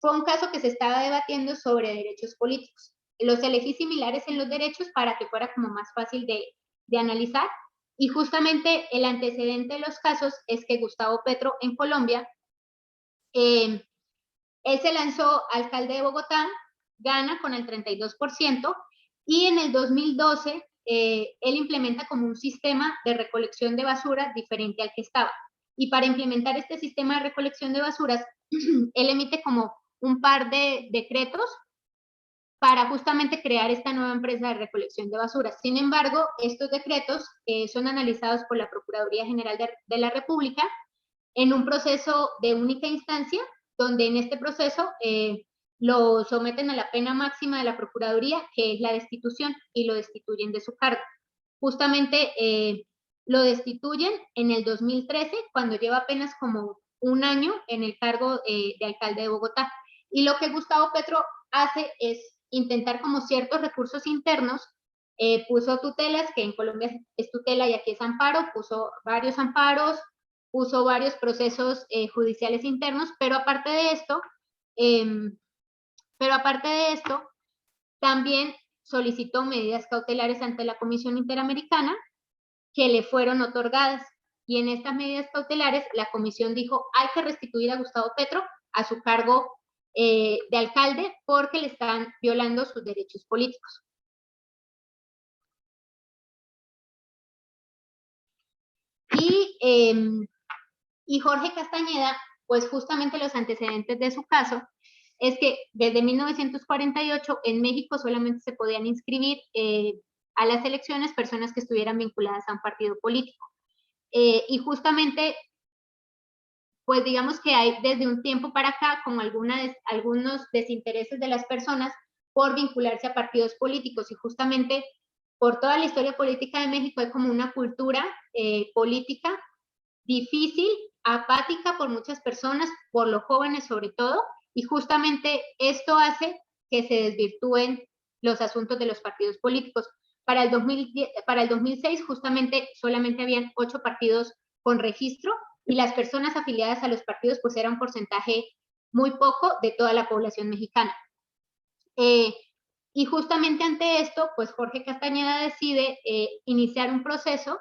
fue un caso que se estaba debatiendo sobre derechos políticos. Los elegí similares en los derechos para que fuera como más fácil de analizar. Y justamente el antecedente de los casos es que Gustavo Petro en Colombia, él se lanzó alcalde de Bogotá, gana con el 32%, y en el 2012 él implementa como un sistema de recolección de basura diferente al que estaba. y para implementar este sistema de recolección de basuras, él emite como un par de decretos para justamente crear esta nueva empresa de recolección de basuras. Sin embargo, estos decretos son analizados por la Procuraduría General de la República en un proceso de única instancia, donde en este proceso lo someten a la pena máxima de la Procuraduría, que es la destitución, y lo destituyen de su cargo. Justamente lo destituyen en el 2013, cuando lleva apenas como un año en el cargo de alcalde de Bogotá. Y lo que Gustavo Petro hace es intentar como ciertos recursos internos, puso tutelas, que en Colombia es tutela y aquí es amparo, puso varios amparos, puso varios procesos judiciales internos, pero aparte de esto, también solicitó medidas cautelares ante la Comisión Interamericana que le fueron otorgadas. Y en estas medidas cautelares, la comisión dijo, hay que restituir a Gustavo Petro a su cargo de alcalde porque le están violando sus derechos políticos. Y Jorge Castañeda, pues justamente los antecedentes de su caso es que desde 1948 en México solamente se podían inscribir a las elecciones personas que estuvieran vinculadas a un partido político. Y justamente, pues digamos que hay desde un tiempo para acá como algunos desintereses de las personas por vincularse a partidos políticos, y justamente por toda la historia política de México hay como una cultura política difícil, apática por muchas personas, por los jóvenes sobre todo, y justamente esto hace que se desvirtúen los asuntos de los partidos políticos. Para el 2006 justamente solamente habían 8 partidos con registro, y las personas afiliadas a los partidos pues era un porcentaje muy poco de toda la población mexicana. Y justamente ante esto, pues Jorge Castañeda decide iniciar un proceso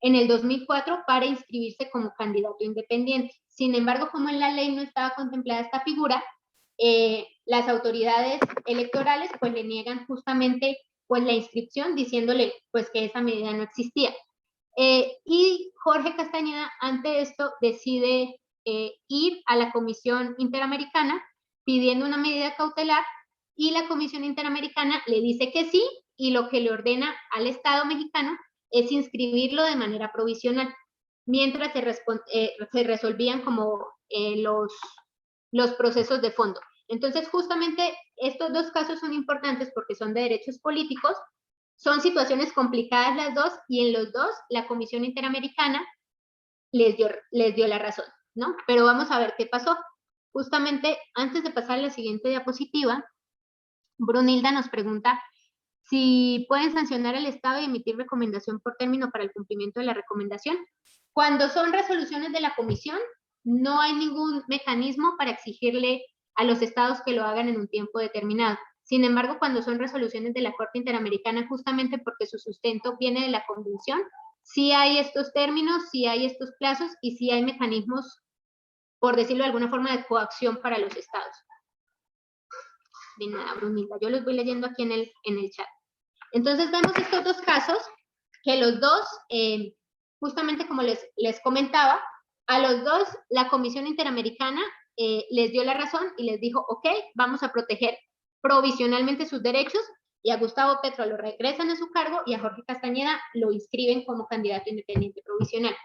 en el 2004 para inscribirse como candidato independiente. Sin embargo, como en la ley no estaba contemplada esta figura, las autoridades electorales pues le niegan justamente pues la inscripción, diciéndole pues que esa medida no existía. Y Jorge Castañeda ante esto decide ir a la Comisión Interamericana pidiendo una medida cautelar, y la Comisión Interamericana le dice que sí, y lo que le ordena al Estado mexicano es inscribirlo de manera provisional, mientras se resolvían como los procesos de fondo. Entonces, justamente estos dos casos son importantes porque son de derechos políticos, son situaciones complicadas las dos, y en los dos la Comisión Interamericana les dio la razón, ¿no? Pero vamos a ver qué pasó. Justamente, antes de pasar a la siguiente diapositiva, Brunilda nos pregunta si pueden sancionar al Estado y emitir recomendación por término para el cumplimiento de la recomendación. Cuando son resoluciones de la Comisión, no hay ningún mecanismo para exigirle a los estados que lo hagan en un tiempo determinado. Sin embargo, cuando son resoluciones de la Corte Interamericana, justamente porque su sustento viene de la Convención, sí hay estos términos, sí hay estos plazos y sí hay mecanismos, por decirlo de alguna forma, de coacción para los estados. De nada, Brunilda, yo los voy leyendo aquí en el chat. Entonces vemos estos dos casos, que los dos, justamente como les comentaba, a los dos la Comisión Interamericana les dio la razón y les dijo, ok, vamos a proteger provisionalmente sus derechos, y a Gustavo Petro lo regresan a su cargo y a Jorge Castañeda lo inscriben como candidato independiente provisional.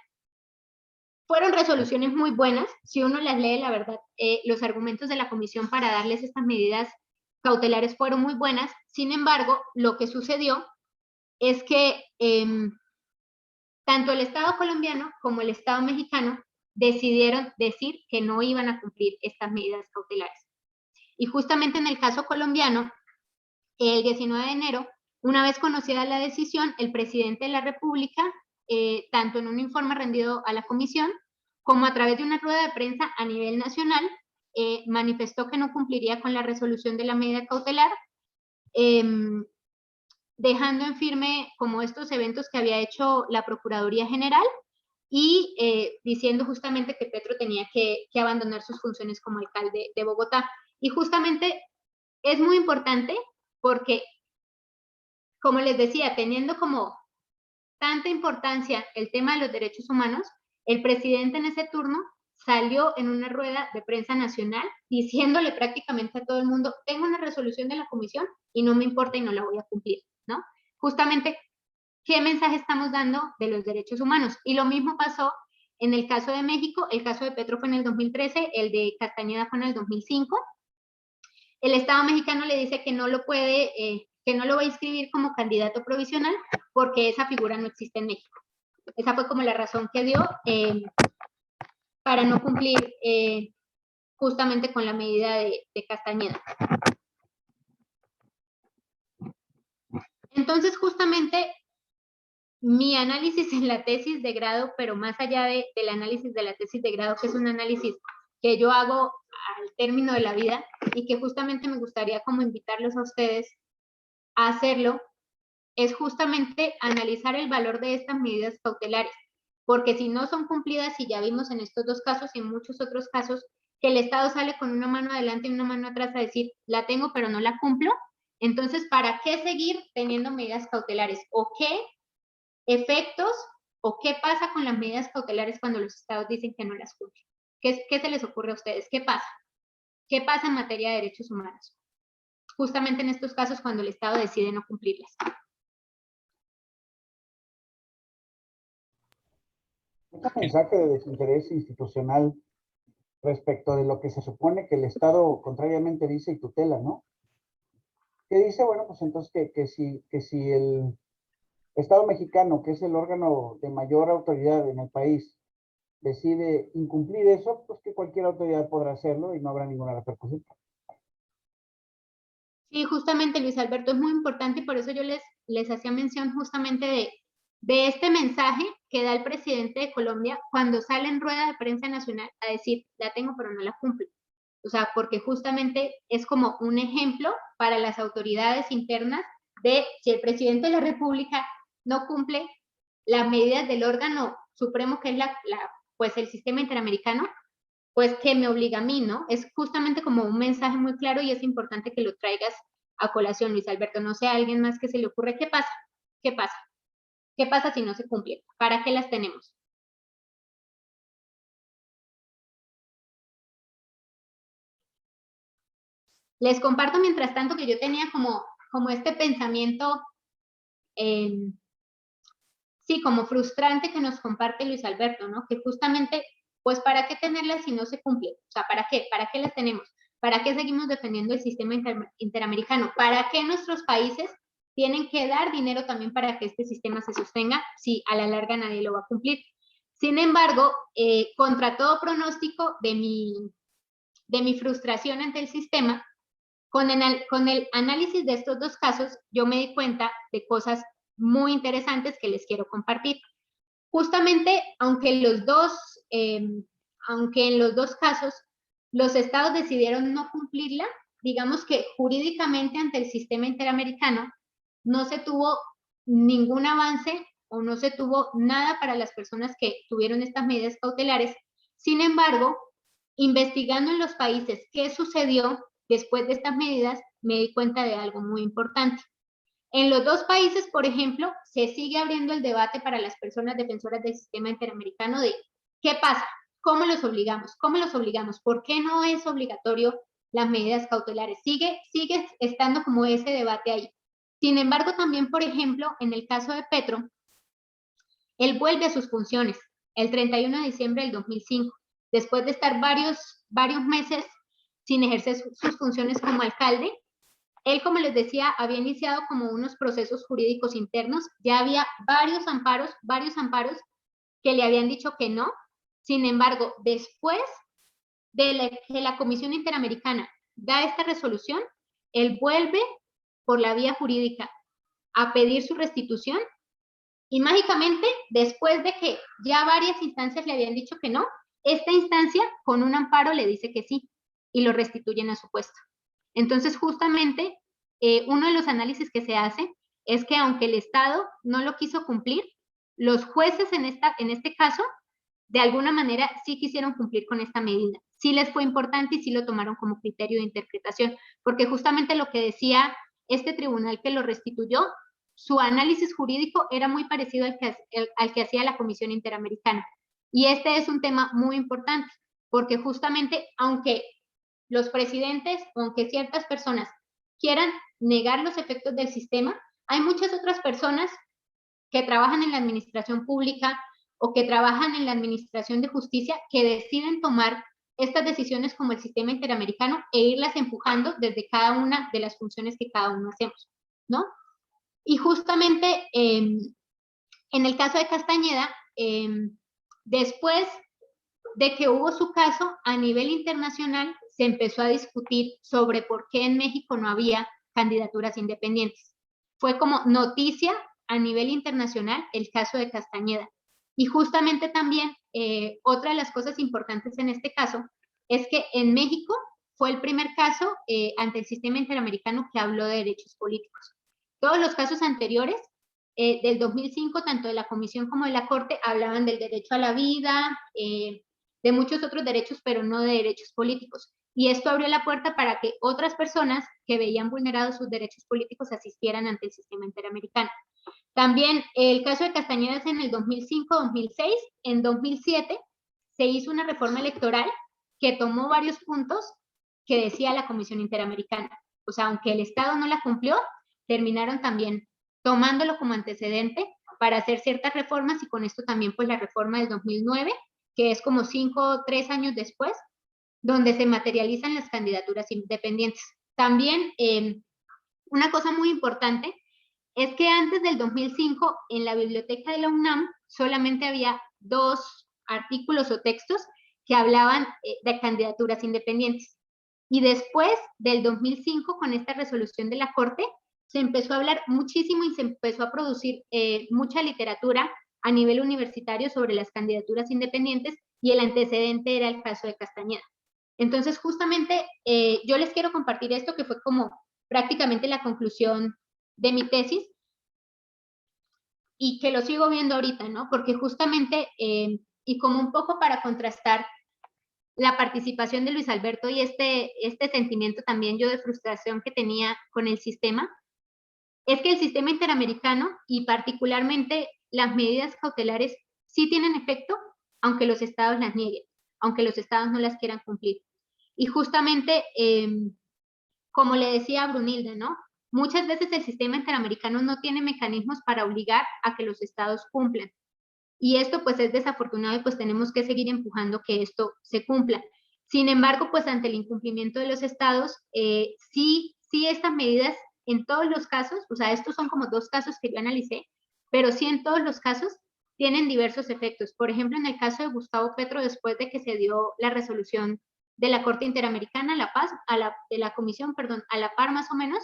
Fueron resoluciones muy buenas, si uno las lee, la verdad, los argumentos de la comisión para darles estas medidas cautelares fueron muy buenas. Sin embargo, lo que sucedió es que tanto el Estado colombiano como el Estado mexicano decidieron decir que no iban a cumplir estas medidas cautelares. Y justamente en el caso colombiano, el 19 de enero, una vez conocida la decisión, el presidente de la República, tanto en un informe rendido a la comisión, como a través de una rueda de prensa a nivel nacional, manifestó que no cumpliría con la resolución de la medida cautelar, dejando en firme como estos eventos que había hecho la Procuraduría General, y diciendo justamente que Petro tenía que abandonar sus funciones como alcalde de Bogotá. Y justamente es muy importante porque, como les decía, teniendo como tanta importancia el tema de los derechos humanos, El presidente en ese turno salió en una rueda de prensa nacional diciéndole prácticamente a todo el mundo, tengo una resolución de la comisión y no me importa y no la voy a cumplir, ¿no? Justamente, ¿qué mensaje estamos dando de los derechos humanos? Y lo mismo pasó en el caso de México. El caso de Petro fue en el 2013, el de Castañeda fue en el 2005. El Estado mexicano le dice que no lo puede, que no lo va a inscribir como candidato provisional porque esa figura no existe en México. Esa fue como la razón que dio para no cumplir justamente con la medida de Castañeda. Entonces, justamente, mi análisis en la tesis de grado, pero más allá del análisis de la tesis de grado, que es un análisis que yo hago al término de la vida y que justamente me gustaría como invitarlos a ustedes a hacerlo, es justamente analizar el valor de estas medidas cautelares, porque si no son cumplidas, y ya vimos en estos dos casos y en muchos otros casos, que el Estado sale con una mano adelante y una mano atrás a decir, la tengo pero no la cumplo, entonces, ¿para qué seguir teniendo medidas cautelares? ¿O qué efectos o qué pasa con las medidas cautelares cuando los estados dicen que no las cumplen? ¿Qué se les ocurre a ustedes? ¿Qué pasa? ¿Qué pasa en materia de derechos humanos? Justamente en estos casos cuando el Estado decide no cumplirlas. Este mensaje de desinterés institucional respecto de lo que se supone que el Estado contrariamente dice y tutela, ¿no? Que dice, bueno, pues entonces que si el Estado mexicano, que es el órgano de mayor autoridad en el país, decide incumplir eso, pues que cualquier autoridad podrá hacerlo y no habrá ninguna repercusión. Sí, justamente, Luis Alberto, es muy importante y por eso yo les hacía mención justamente de este mensaje que da el presidente de Colombia cuando sale en rueda de prensa nacional a decir, la tengo pero no la cumplo. O sea, porque justamente es como un ejemplo para las autoridades internas de si el presidente de la República no cumple las medidas del órgano supremo que es pues el sistema interamericano, pues que me obliga a mí, ¿no? Es justamente como un mensaje muy claro y es importante que lo traigas a colación, Luis Alberto. No sé a alguien más que se le ocurre, ¿qué pasa? ¿Qué pasa? ¿Qué pasa si no se cumple? ¿Para qué las tenemos? Les comparto mientras tanto que yo tenía como este pensamiento, sí, como frustrante que nos comparte Luis Alberto, ¿no? Que justamente, pues, ¿para qué tenerlas si no se cumple? O sea, ¿para qué? ¿Para qué las tenemos? ¿Para qué seguimos defendiendo el sistema interamericano? ¿Para qué nuestros países tienen que dar dinero también para que este sistema se sostenga si a la larga nadie lo va a cumplir? Sin embargo, contra todo pronóstico de mi frustración ante el sistema, con el análisis de estos dos casos, yo me di cuenta de cosas muy interesantes que les quiero compartir. Justamente, aunque en los dos casos los estados decidieron no cumplirla, digamos que jurídicamente ante el sistema interamericano no se tuvo ningún avance o no se tuvo nada para las personas que tuvieron estas medidas cautelares. Sin embargo, investigando en los países qué sucedió después de estas medidas, me di cuenta de algo muy importante. En los dos países, por ejemplo, se sigue abriendo el debate para las personas defensoras del sistema interamericano de qué pasa, cómo los obligamos, por qué no es obligatorio las medidas cautelares. Sigue estando como ese debate ahí. Sin embargo, también, por ejemplo, en el caso de Petro, él vuelve a sus funciones el 31 de diciembre del 2005, después de estar varios meses sin ejercer sus funciones como alcalde. Él, como les decía, había iniciado como unos procesos jurídicos internos, ya había varios amparos que le habían dicho que no. Sin embargo, después de que la Comisión Interamericana da esta resolución, él vuelve por la vía jurídica a pedir su restitución y mágicamente, después de que ya varias instancias le habían dicho que no, esta instancia con un amparo le dice que sí y lo restituyen a su puesto. Entonces, justamente, uno de los análisis que se hace es que aunque el Estado no lo quiso cumplir, los jueces en este caso, de alguna manera, sí quisieron cumplir con esta medida. Sí les fue importante y sí lo tomaron como criterio de interpretación, porque justamente lo que decía este tribunal que lo restituyó, su análisis jurídico era muy parecido al que hacía la Comisión Interamericana. Y este es un tema muy importante, porque justamente aunque los presidentes, aunque ciertas personas quieran negar los efectos del sistema, hay muchas otras personas que trabajan en la administración pública o que trabajan en la administración de justicia que deciden tomar estas decisiones como el sistema interamericano e irlas empujando desde cada una de las funciones que cada uno hacemos, ¿no? Y justamente en el caso de Castañeda, después de que hubo su caso a nivel internacional, se empezó a discutir sobre por qué en México no había candidaturas independientes. Fue como noticia a nivel internacional el caso de Castañeda. Y justamente también otra de las cosas importantes en este caso es que en México fue el primer caso ante el sistema interamericano que habló de derechos políticos. Todos los casos anteriores del 2005, tanto de la Comisión como de la Corte, hablaban del derecho a la vida, de muchos otros derechos, pero no de derechos políticos. Y esto abrió la puerta para que otras personas que veían vulnerados sus derechos políticos asistieran ante el sistema interamericano. También el caso de Castañeda es en el 2005-2006. En 2007 se hizo una reforma electoral que tomó varios puntos que decía la Comisión Interamericana. O sea, aunque el Estado no la cumplió, terminaron también tomándolo como antecedente para hacer ciertas reformas, y con esto también pues la reforma del 2009, que es como 5 o 3 años después, donde se materializan las candidaturas independientes. También una cosa muy importante es que antes del 2005 en la biblioteca de la UNAM solamente había 2 artículos o textos que hablaban de candidaturas independientes. Y después del 2005, con esta resolución de la Corte, se empezó a hablar muchísimo y se empezó a producir mucha literatura a nivel universitario sobre las candidaturas independientes, y el antecedente era el caso de Castañeda. Entonces, justamente, yo les quiero compartir esto, que fue como prácticamente la conclusión de mi tesis, y que lo sigo viendo ahorita, ¿no? Porque justamente, y como un poco para contrastar la participación de Luis Alberto y este sentimiento también yo de frustración que tenía con el sistema, es que el sistema interamericano y particularmente las medidas cautelares sí tienen efecto, aunque los estados las nieguen, aunque los estados no las quieran cumplir. Y justamente, como le decía a Brunilda, ¿no? Muchas veces el sistema interamericano no tiene mecanismos para obligar a que los estados cumplan. Y esto pues es desafortunado, y pues tenemos que seguir empujando que esto se cumpla. Sin embargo, pues ante el incumplimiento de los estados, sí estas medidas en todos los casos, o sea, estos son como 2 casos que yo analicé, pero sí en todos los casos tienen diversos efectos. Por ejemplo, en el caso de Gustavo Petro, después de que se dio la resolución de la Corte Interamericana, de la Comisión, perdón, a la par más o menos,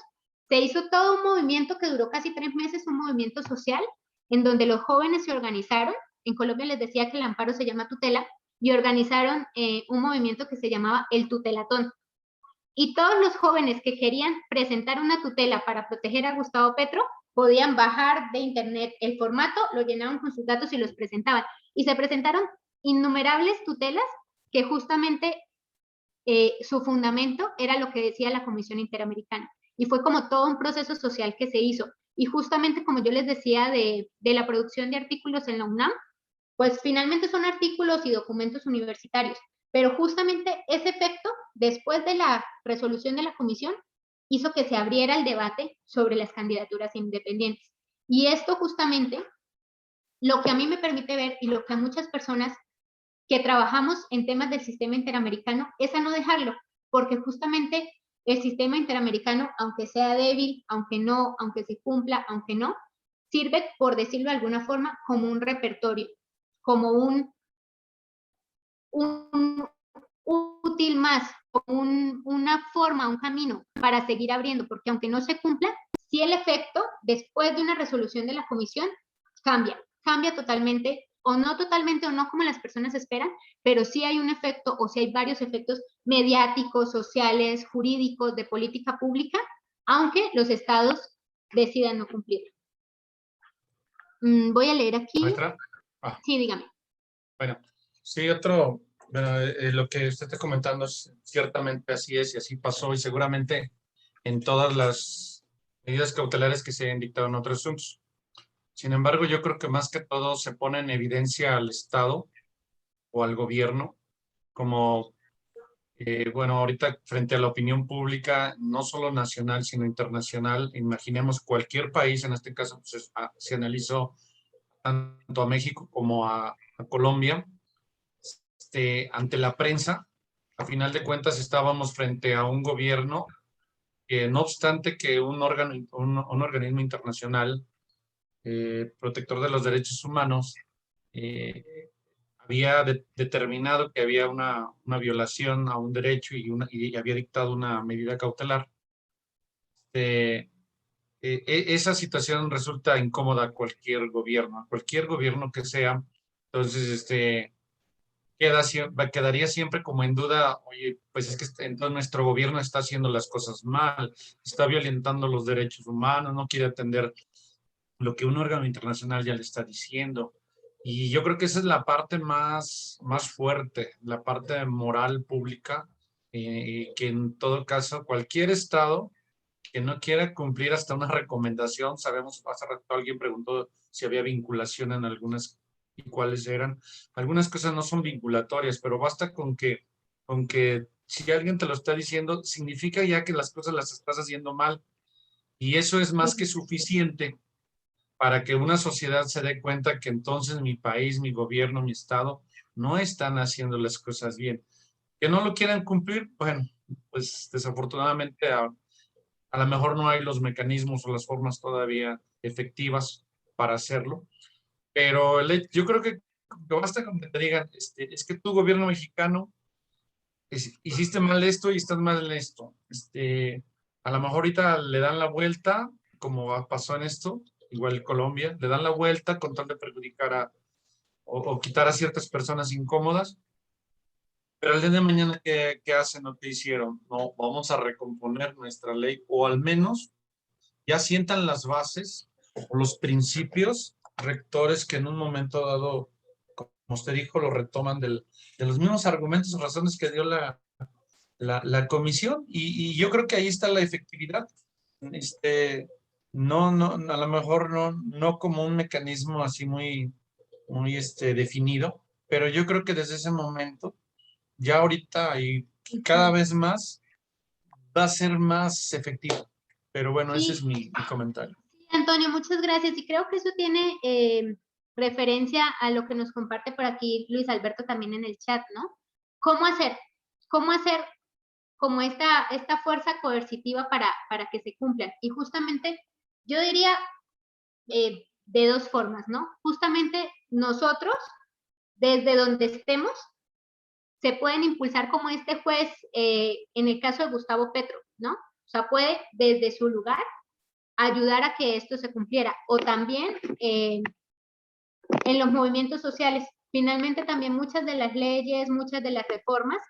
se hizo todo un movimiento que duró casi 3 meses, un movimiento social, en donde los jóvenes se organizaron. En Colombia les decía que el amparo se llama tutela, y organizaron un movimiento que se llamaba el tutelatón. Y todos los jóvenes que querían presentar una tutela para proteger a Gustavo Petro podían bajar de internet el formato, lo llenaban con sus datos y los presentaban. Y se presentaron innumerables tutelas que justamente su fundamento era lo que decía la Comisión Interamericana. Y fue como todo un proceso social que se hizo. Y justamente como yo les decía de la producción de artículos en la UNAM, pues finalmente son artículos y documentos universitarios, pero justamente ese efecto, después de la resolución de la comisión, hizo que se abriera el debate sobre las candidaturas independientes. Y esto justamente, lo que a mí me permite ver, y lo que a muchas personas que trabajamos en temas del sistema interamericano, es a no dejarlo, porque justamente el sistema interamericano, aunque sea débil, aunque no, aunque se cumpla, aunque no, sirve, por decirlo de alguna forma, como un repertorio, como un útil más, una forma, un camino para seguir abriendo, porque aunque no se cumpla, sí el efecto después de una resolución de la comisión cambia totalmente, o no como las personas esperan, pero sí hay un efecto, o sí hay varios efectos mediáticos, sociales, jurídicos, de política pública, aunque los estados decidan no cumplir. Voy a leer aquí. ¿Maestra? Sí, dígame. Bueno, sí, bueno, lo que usted está comentando es ciertamente así es, y así pasó, y seguramente en todas las medidas cautelares que se han dictado en otros asuntos. Sin embargo, yo creo que más que todo se pone en evidencia al Estado o al gobierno, como, bueno, ahorita frente a la opinión pública, no solo nacional, sino internacional, imaginemos cualquier país, en este caso pues, se analizó tanto a México como a Colombia, ante la prensa, a final de cuentas estábamos frente a un gobierno que no obstante que un organismo internacional protector de los derechos humanos había determinado que había una violación a un derecho y había dictado una medida cautelar. Esa situación resulta incómoda a cualquier gobierno que sea. Entonces, quedaría siempre como en duda, oye, pues es que entonces nuestro gobierno está haciendo las cosas mal, está violentando los derechos humanos, no quiere atender lo que un órgano internacional ya le está diciendo. Y yo creo que esa es la parte más fuerte, la parte moral pública, que en todo caso cualquier estado que no quiera cumplir hasta una recomendación, sabemos, hace rato alguien preguntó si había vinculación en algunas y cuáles eran. Algunas cosas no son vinculatorias, pero basta con que si alguien te lo está diciendo, significa ya que las cosas las estás haciendo mal. Y eso es más que suficiente para que una sociedad se dé cuenta que entonces mi país, mi gobierno, mi estado no están haciendo las cosas bien. Que no lo quieran cumplir, bueno, pues desafortunadamente a lo mejor no hay los mecanismos o las formas todavía efectivas para hacerlo, pero yo creo que basta con que te digan, es que tu gobierno mexicano hiciste mal esto y estás mal en esto. A lo mejor ahorita le dan la vuelta, como pasó en esto, igual Colombia, le dan la vuelta con tal de perjudicar o quitar a ciertas personas incómodas, pero el día de mañana, ¿qué hacen o qué hicieron? No, vamos a recomponer nuestra ley, o al menos ya sientan las bases o los principios rectores que en un momento dado, como usted dijo, lo retoman de los mismos argumentos o razones que dio la comisión, y yo creo que ahí está la efectividad. A lo mejor no como un mecanismo así muy definido, pero yo creo que desde ese momento, ya ahorita y cada vez más, va a ser más efectivo. Pero bueno, ese es mi comentario. Antonio, muchas gracias. Y creo que eso tiene referencia a lo que nos comparte por aquí Luis Alberto también en el chat, ¿no? ¿Cómo hacer como esta fuerza coercitiva para que se cumplan? Y justamente yo diría de dos formas, ¿no? Justamente nosotros, desde donde estemos, se pueden impulsar como este juez en el caso de Gustavo Petro, ¿no? O sea, puede desde su lugar ayudar a que esto se cumpliera. O también en los movimientos sociales. Finalmente también muchas de las leyes, muchas de las reformas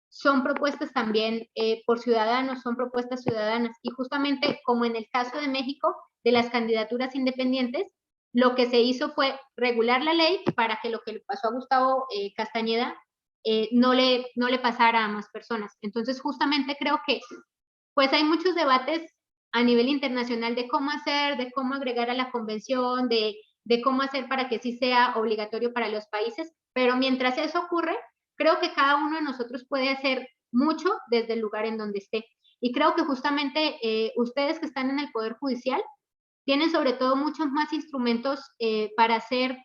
son propuestas también por ciudadanos, son propuestas ciudadanas. Y justamente como en el caso de México, de las candidaturas independientes, lo que se hizo fue regular la ley para que lo que le pasó a Gustavo Castañeda no le pasara a más personas. Entonces justamente creo que pues hay muchos debates a nivel internacional de cómo hacer, de cómo agregar a la convención, de cómo hacer para que sí sea obligatorio para los países, pero mientras eso ocurre, creo que cada uno de nosotros puede hacer mucho desde el lugar en donde esté. Y creo que justamente ustedes que están en el Poder Judicial tienen sobre todo muchos más instrumentos para hacer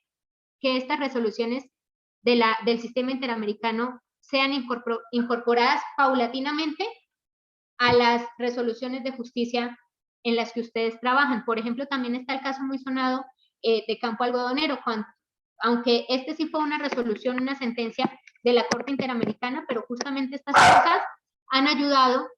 que estas resoluciones del sistema interamericano sean incorporadas paulatinamente a las resoluciones de justicia en las que ustedes trabajan. Por ejemplo, también está el caso muy sonado de Campo Algodonero, aunque este sí fue una resolución, una sentencia de la Corte Interamericana, pero justamente estas cosas han ayudado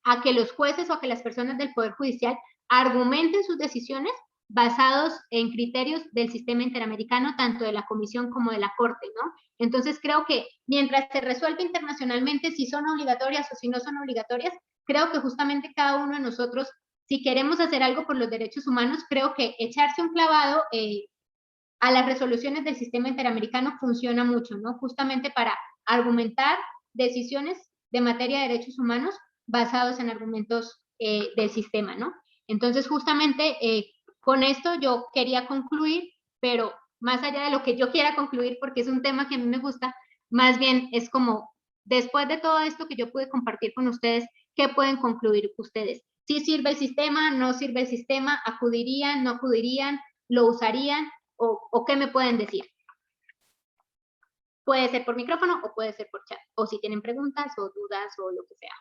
a que los jueces o a que las personas del Poder Judicial argumenten sus decisiones basados en criterios del sistema interamericano, tanto de la Comisión como de la Corte, ¿no? Entonces creo que mientras se resuelve internacionalmente si son obligatorias o si no son obligatorias, creo que justamente cada uno de nosotros, si queremos hacer algo por los derechos humanos, creo que echarse un clavado a las resoluciones del sistema interamericano funciona mucho, ¿no? Justamente para argumentar decisiones de materia de derechos humanos basados en argumentos del sistema, ¿no? Entonces, justamente con esto yo quería concluir, pero más allá de lo que yo quiera concluir, porque es un tema que a mí me gusta, más bien es como, después de todo esto que yo pude compartir con ustedes, ¿qué pueden concluir ustedes? ¿Sí sirve el sistema? ¿No sirve el sistema? ¿Acudirían? ¿No acudirían? ¿Lo usarían? ¿O qué me pueden decir? Puede ser por micrófono o puede ser por chat. O si tienen preguntas o dudas o lo que sea.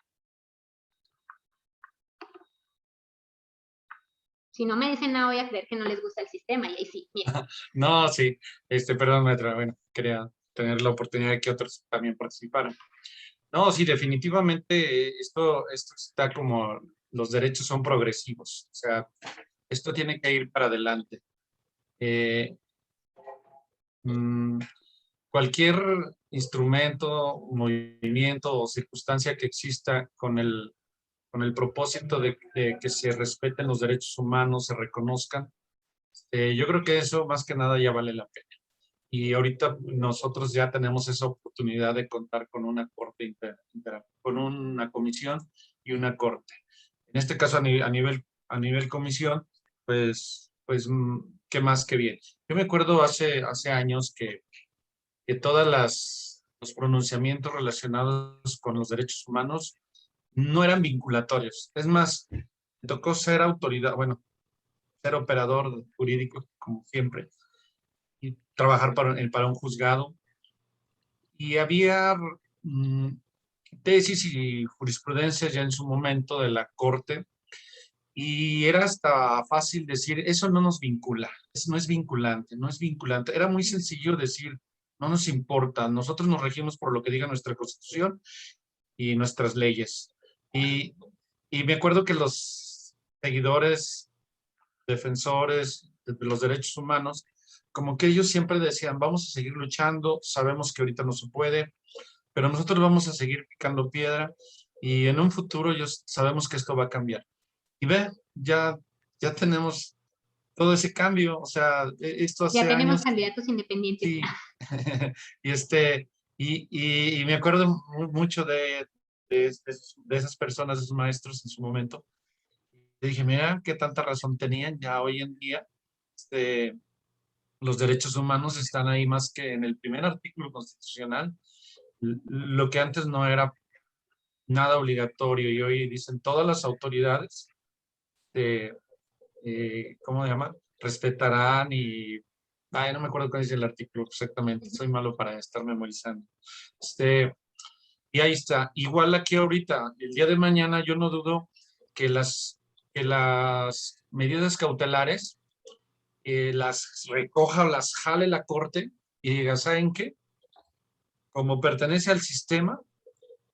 Si no me dicen nada, voy a creer que no les gusta el sistema y ahí sí, mira. No, sí, perdón, maestra, bueno, quería tener la oportunidad de que otros también participaran. No, sí, definitivamente esto está como, los derechos son progresivos, o sea, esto tiene que ir para adelante. Cualquier instrumento, movimiento o circunstancia que exista con el propósito de que se respeten los derechos humanos, se reconozcan, yo creo que eso más que nada ya vale la pena. Y ahorita nosotros ya tenemos esa oportunidad de contar con una corte, con una comisión y una corte. En este caso, a nivel comisión, pues, qué más que bien. Yo me acuerdo hace años que todas los pronunciamientos relacionados con los derechos humanos no eran vinculatorios. Es más, me tocó ser autoridad, bueno, ser operador jurídico, como siempre, y trabajar para un juzgado. Y había tesis y jurisprudencia ya en su momento de la corte, y era hasta fácil decir, eso no nos vincula, eso no es vinculante, no es vinculante. Era muy sencillo decir, no nos importa, nosotros nos regimos por lo que diga nuestra Constitución y nuestras leyes. Y me acuerdo que los seguidores, defensores de los derechos humanos, como que ellos siempre decían, vamos a seguir luchando, sabemos que ahorita no se puede, pero nosotros vamos a seguir picando piedra y en un futuro sabemos que esto va a cambiar. Y ve, ya tenemos todo ese cambio, o sea, esto hace Ya tenemos años. candidatos independientes. Sí, y me acuerdo mucho de esas personas, de esos maestros en su momento. Le dije, mira, qué tanta razón tenían ya hoy en día. Los derechos humanos están ahí más que en el primer artículo constitucional, lo que antes no era nada obligatorio y hoy dicen todas las autoridades, ¿cómo se llama? Respetarán y ay, no me acuerdo cuál es el artículo exactamente, soy malo para estar memorizando. Y ahí está. Igual aquí ahorita, el día de mañana, yo no dudo que las medidas cautelares las recoja o las jale la corte y diga, ¿saben qué? Como pertenece al sistema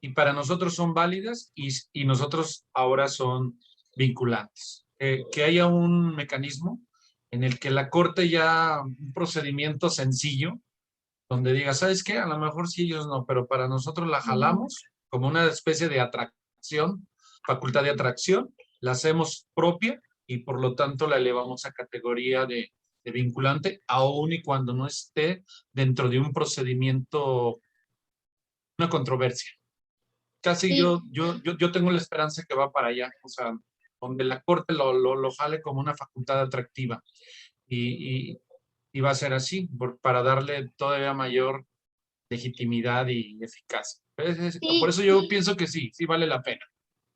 y para nosotros son válidas y nosotros ahora son vinculantes. Que haya un mecanismo en el que la corte ya, un procedimiento sencillo, donde diga, ¿sabes qué? A lo mejor sí ellos no, pero para nosotros la jalamos como una especie de atracción, facultad de atracción, la hacemos propia y por lo tanto la elevamos a categoría de vinculante, aun y cuando no esté dentro de un procedimiento, una controversia. Casi Sí. yo tengo la esperanza que va para allá, o sea, donde la corte lo jale como una facultad atractiva y va a ser así, para darle todavía mayor legitimidad y eficacia. Por Sí, eso yo pienso que sí vale la pena.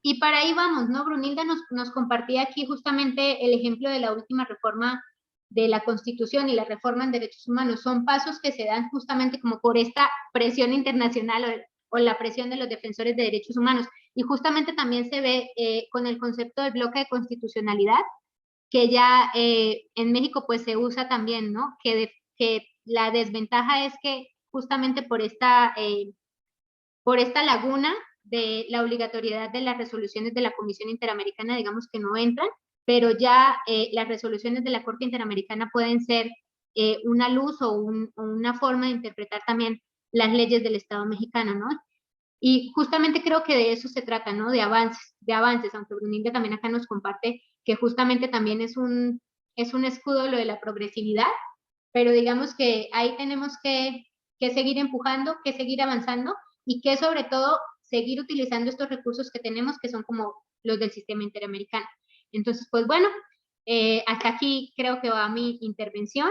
y para ahí vamos, ¿no? Brunilda nos compartía aquí justamente el ejemplo de la última reforma de la Constitución y la reforma en derechos humanos. Son pasos que se dan justamente como por esta presión internacional o la presión de los defensores de derechos humanos. Y justamente también se ve con el concepto del bloque de constitucionalidad, que ya en México pues se usa también, ¿no? Que la desventaja es que justamente por esta laguna de la obligatoriedad de las resoluciones de la Comisión Interamericana, digamos que no entran, pero ya las resoluciones de la Corte Interamericana pueden ser una luz o una forma de interpretar también las leyes del Estado mexicano, ¿no? Y justamente creo que de eso se trata, ¿no? De avances, aunque Brunilde también acá nos comparte que justamente también es un escudo lo de la progresividad, pero digamos que ahí tenemos que seguir empujando, que seguir avanzando y que sobre todo seguir utilizando estos recursos que tenemos, que son como los del sistema interamericano. Entonces, pues bueno, hasta aquí creo que va mi intervención.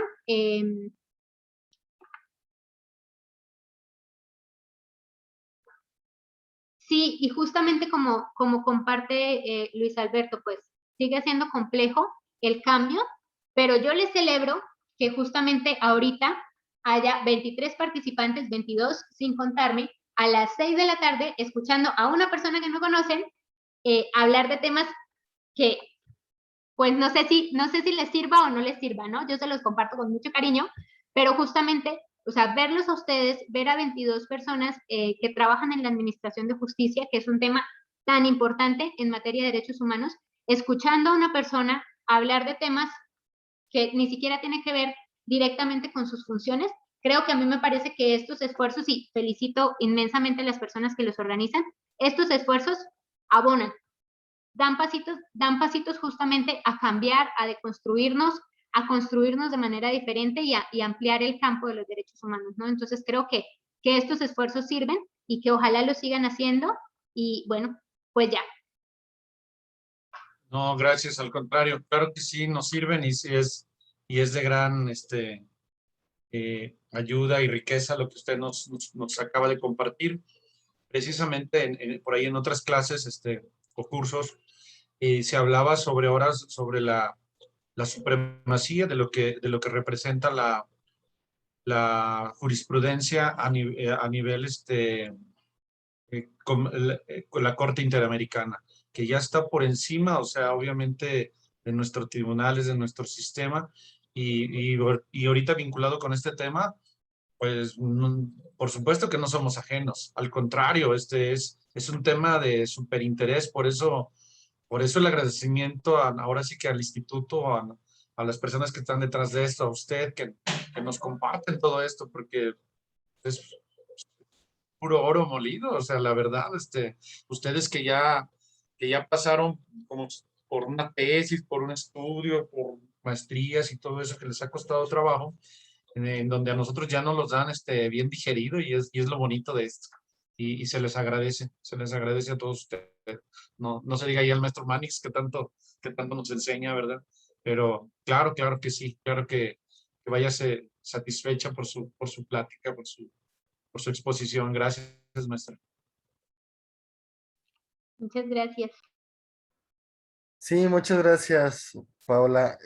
Sí, y justamente como comparte Luis Alberto, pues sigue siendo complejo el cambio, pero yo les celebro que justamente ahorita haya 23 participantes, 22 sin contarme, a las 6 de la tarde, escuchando a una persona que no conocen hablar de temas que, pues no sé si les sirva o no les sirva, ¿no? Yo se los comparto con mucho cariño, pero justamente, o sea, verlos a ustedes, ver a 22 personas que trabajan en la administración de justicia, que es un tema tan importante en materia de derechos humanos, escuchando a una persona hablar de temas que ni siquiera tienen que ver directamente con sus funciones, creo que a mí me parece que estos esfuerzos, y felicito inmensamente a las personas que los organizan, estos esfuerzos abonan, dan pasitos justamente a cambiar, a construirnos de manera diferente y ampliar el campo de los derechos humanos, ¿no? Entonces creo que estos esfuerzos sirven y que ojalá lo sigan haciendo y bueno, pues ya. No, gracias, al contrario, claro que sí, nos sirven y sí y es de gran ayuda y riqueza lo que usted nos acaba de compartir. Precisamente por ahí en otras clases o cursos se hablaba sobre horas, sobre la supremacía de lo que representa la jurisprudencia a nivel con la Corte Interamericana, que ya está por encima, o sea, obviamente de nuestros tribunales, de nuestro sistema, y ahorita vinculado con este tema, pues por supuesto que no somos ajenos, al contrario, es un tema de súper interés, por eso el agradecimiento ahora sí que al instituto, a las personas que están detrás de esto, a usted que nos comparten todo esto, porque es puro oro molido, o sea, la verdad, ustedes que ya pasaron como por una tesis, por un estudio, por maestrías y todo eso que les ha costado trabajo, en donde a nosotros ya nos los dan bien digerido y es lo bonito de esto. Y se les agradece a todos ustedes. No, no se diga ya el maestro Manix que tanto nos enseña, ¿verdad? Pero claro, claro que sí, claro que váyase satisfecha por su plática, por su exposición. Gracias, maestra. Muchas gracias. Sí, muchas gracias, Paola.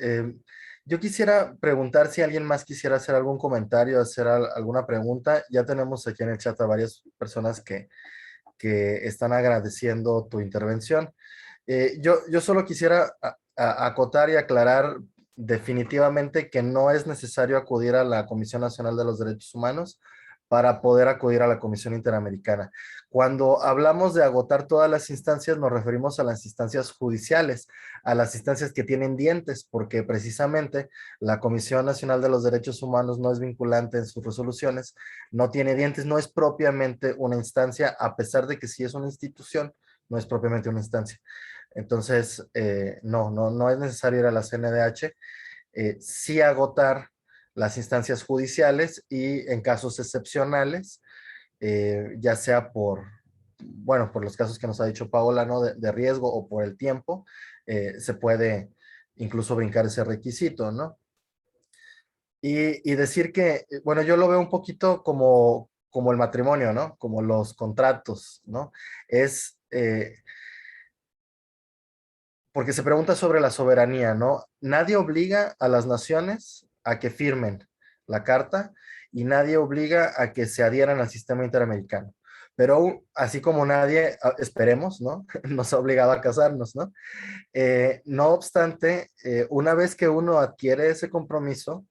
Yo quisiera preguntar si alguien más quisiera hacer algún comentario, hacer alguna pregunta. Ya tenemos aquí en el chat a varias personas que están agradeciendo tu intervención. Yo solo quisiera acotar y aclarar definitivamente que no es necesario acudir a la Comisión Nacional de los Derechos Humanos para poder acudir a la Comisión Interamericana. Cuando hablamos de agotar todas las instancias, nos referimos a las instancias judiciales, a las instancias que tienen dientes, porque precisamente la Comisión Nacional de los Derechos Humanos no es vinculante en sus resoluciones, no tiene dientes, no es propiamente una instancia, a pesar de que sí es una institución, no es propiamente una instancia. Entonces, no es necesario ir a la CNDH, sí agotar las instancias judiciales y en casos excepcionales, ya sea bueno, por los casos que nos ha dicho Paola, ¿no? De riesgo o por el tiempo, se puede incluso brincar ese requisito, ¿no? Y decir que, bueno, yo lo veo un poquito como el matrimonio, ¿no? Como los contratos, ¿no? Porque se pregunta sobre la soberanía, ¿no? Nadie obliga a las naciones a que firmen la carta y nadie obliga a que se adhieran al sistema interamericano. Pero así como nadie, esperemos, ¿no? Nos ha obligado a casarnos, ¿no? No obstante, una vez que uno adquiere ese compromiso,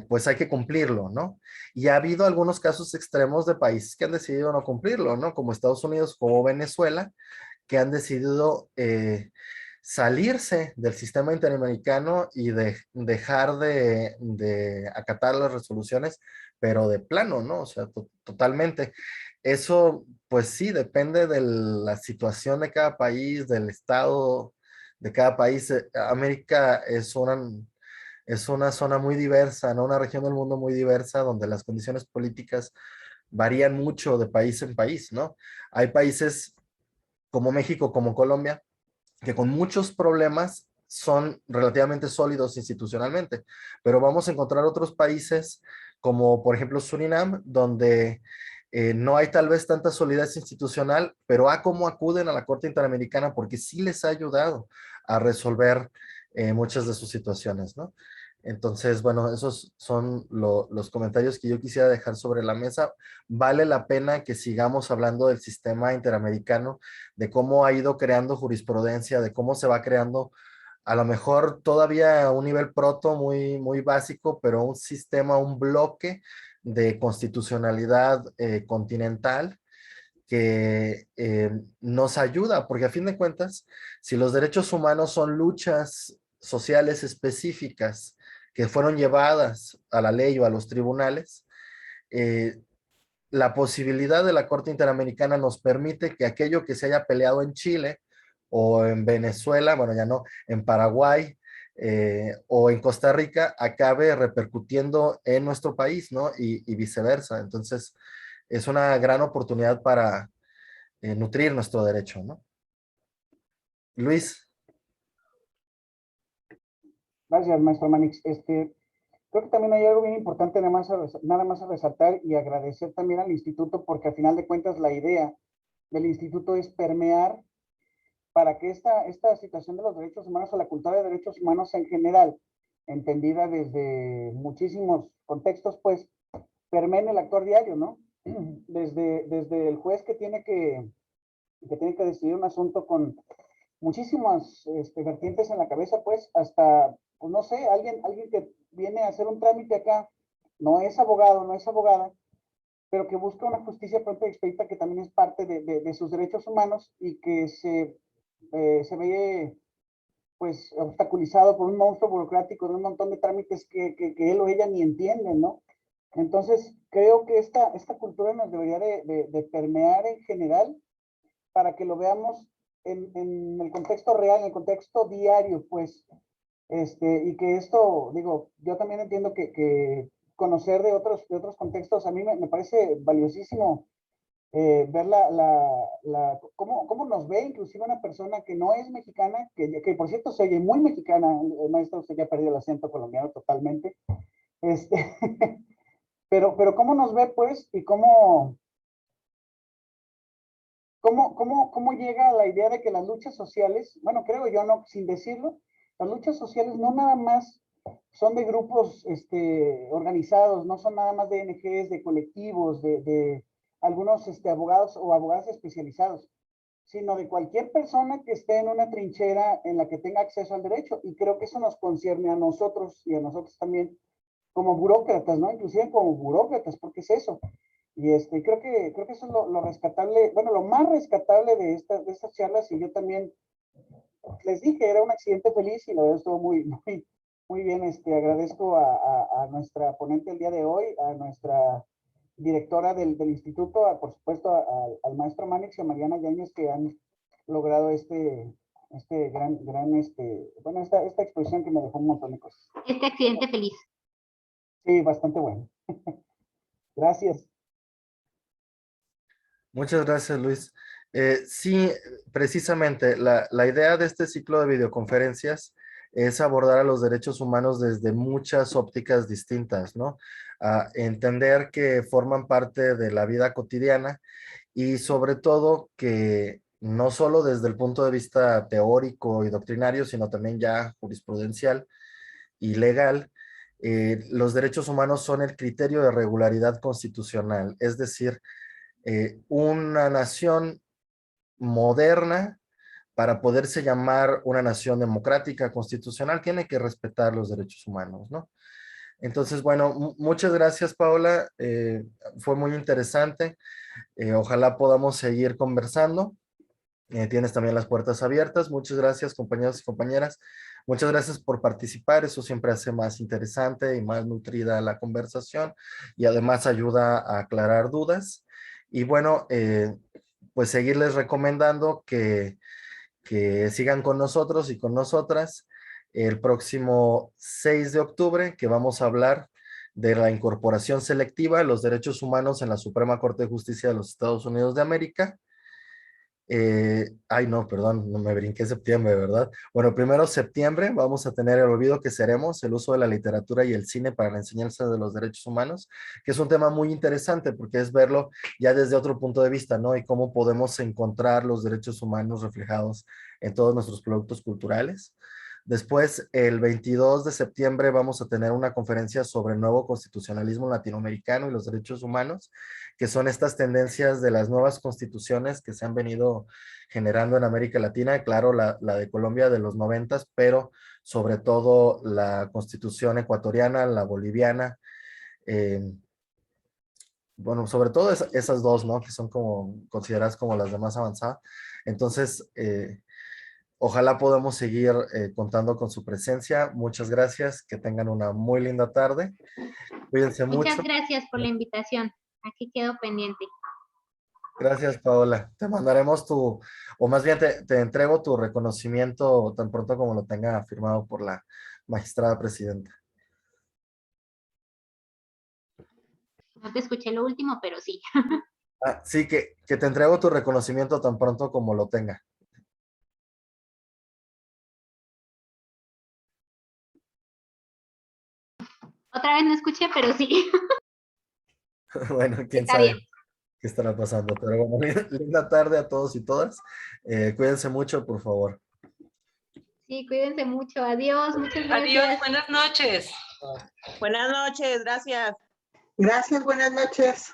pues hay que cumplirlo, ¿no? Y ha habido algunos casos extremos de países que han decidido no cumplirlo, ¿no? Como Estados Unidos, como Venezuela, que han decidido salirse del sistema interamericano y dejar de acatar las resoluciones, pero de plano, ¿no? O sea, totalmente. Eso, pues sí, depende de la situación de cada país, del estado de cada país. América es una zona muy diversa, ¿no? Una región del mundo muy diversa donde las condiciones políticas varían mucho de país en país, ¿no? Hay países como México, como Colombia, que con muchos problemas son relativamente sólidos institucionalmente, pero vamos a encontrar otros países como por ejemplo Surinam, donde No hay tal vez tanta solidez institucional, pero a cómo acuden a la Corte Interamericana porque sí les ha ayudado a resolver muchas de sus situaciones, ¿no? Entonces, bueno, esos son los comentarios que yo quisiera dejar sobre la mesa. Vale la pena que sigamos hablando del sistema interamericano, de cómo ha ido creando jurisprudencia, de cómo se va creando a lo mejor todavía a un nivel proto muy básico, pero un sistema, un bloque de constitucionalidad continental que nos ayuda, porque a fin de cuentas, si los derechos humanos son luchas sociales específicas que fueron llevadas a la ley o a los tribunales, la posibilidad de la Corte Interamericana nos permite que aquello que se haya peleado en Chile o en Venezuela, bueno, ya no, en Paraguay o en Costa Rica, acabe repercutiendo en nuestro país, ¿no? Y viceversa. Entonces, es una gran oportunidad para nutrir nuestro derecho, ¿no? Luis. Gracias, maestro Manix. Creo que también hay algo bien importante nada más a resaltar y agradecer también al instituto, porque al final de cuentas la idea del instituto es permear para que esta situación de los derechos humanos o la cultura de derechos humanos en general, entendida desde muchísimos contextos, pues permee en el actuar diario, ¿no? Desde el juez que tiene que decidir un asunto con muchísimas vertientes en la cabeza, pues hasta, pues, no sé, alguien que viene a hacer un trámite acá, no es abogado, no es abogada, pero que busca una justicia pronta y expedita que también es parte de sus derechos humanos y que se ve pues obstaculizado por un monstruo burocrático de un montón de trámites que él o ella ni entienden, ¿no? Entonces, creo que esta cultura nos debería de permear en general para que lo veamos en el contexto real, en el contexto diario, pues, y que esto, digo, yo también entiendo que conocer de otros contextos, a mí me parece valiosísimo ver cómo nos ve inclusive una persona que no es mexicana, que por cierto se oye muy mexicana, maestra, usted ya perdió el acento colombiano totalmente, pero cómo nos ve pues y cómo llega a la idea de que las luchas sociales, bueno, creo yo, no, sin decirlo, las luchas sociales no nada más son de grupos organizados, no son nada más de ONGs, de colectivos, de algunos abogados o abogadas especializados, sino de cualquier persona que esté en una trinchera en la que tenga acceso al derecho. Y creo que eso nos concierne a nosotros y a nosotros también como burócratas, ¿no? Inclusive como burócratas, porque es eso. Y creo que eso es lo rescatable, bueno, lo más rescatable de estas charlas, y yo también les dije, era un accidente feliz y la verdad estuvo muy bien. Agradezco a nuestra ponente el día de hoy, a nuestra directora del instituto, por supuesto al maestro Manix y a Mariana Yáñez, que han logrado esta exposición que me dejó un montón de cosas. Este accidente feliz. Sí, bastante bueno. Gracias. Muchas gracias, Luis. Sí, precisamente la idea de este ciclo de videoconferencias es abordar a los derechos humanos desde muchas ópticas distintas, ¿no? Entender que forman parte de la vida cotidiana y sobre todo que no solo desde el punto de vista teórico y doctrinario, sino también ya jurisprudencial y legal, los derechos humanos son el criterio de regularidad constitucional, es decir, una nación moderna, para poderse llamar una nación democrática constitucional, tiene que respetar los derechos humanos, ¿no? Entonces, bueno, muchas gracias, Paola. Fue muy interesante. Ojalá podamos seguir conversando. Tienes también las puertas abiertas. Muchas gracias, compañeros y compañeras. Muchas gracias por participar. Eso siempre hace más interesante y más nutrida la conversación y además ayuda a aclarar dudas. Y bueno, pues seguirles recomendando que sigan con nosotros y con nosotras el próximo 6 de octubre, que vamos a hablar de la incorporación selectiva de los derechos humanos en la Suprema Corte de Justicia de los Estados Unidos de América. Ay, no, perdón, no me brinqué septiembre, ¿verdad? Bueno, primero septiembre vamos a tener El olvido que seremos, el uso de la literatura y el cine para la enseñanza de los derechos humanos, que es un tema muy interesante porque es verlo ya desde otro punto de vista, ¿no? Y cómo podemos encontrar los derechos humanos reflejados en todos nuestros productos culturales. Después, el 22 de septiembre vamos a tener una conferencia sobre el nuevo constitucionalismo latinoamericano y los derechos humanos, que son estas tendencias de las nuevas constituciones que se han venido generando en América Latina, claro, la de Colombia de los 90, pero sobre todo la constitución ecuatoriana, la boliviana, eh, bueno, sobre todo esas dos, ¿no? Que son como consideradas como las de más avanzada. Entonces, ojalá podamos seguir contando con su presencia. Muchas gracias, que tengan una muy linda tarde. Cuídense Muchas mucho. gracias por la invitación. Aquí quedo pendiente. Gracias, Paola. Te mandaremos o más bien te entrego tu reconocimiento tan pronto como lo tenga firmado por la magistrada presidenta. No te escuché lo último, pero sí. Ah, sí, que te entrego tu reconocimiento tan pronto como lo tenga. Otra vez no escuché, pero sí. Bueno, quién Está bien. sabe qué estará pasando. Pero bueno, linda tarde a todos y todas. Cuídense mucho, por favor. Sí, cuídense mucho. Adiós, muchas Adiós, gracias. buenas noches. Buenas noches, gracias. Gracias, buenas noches.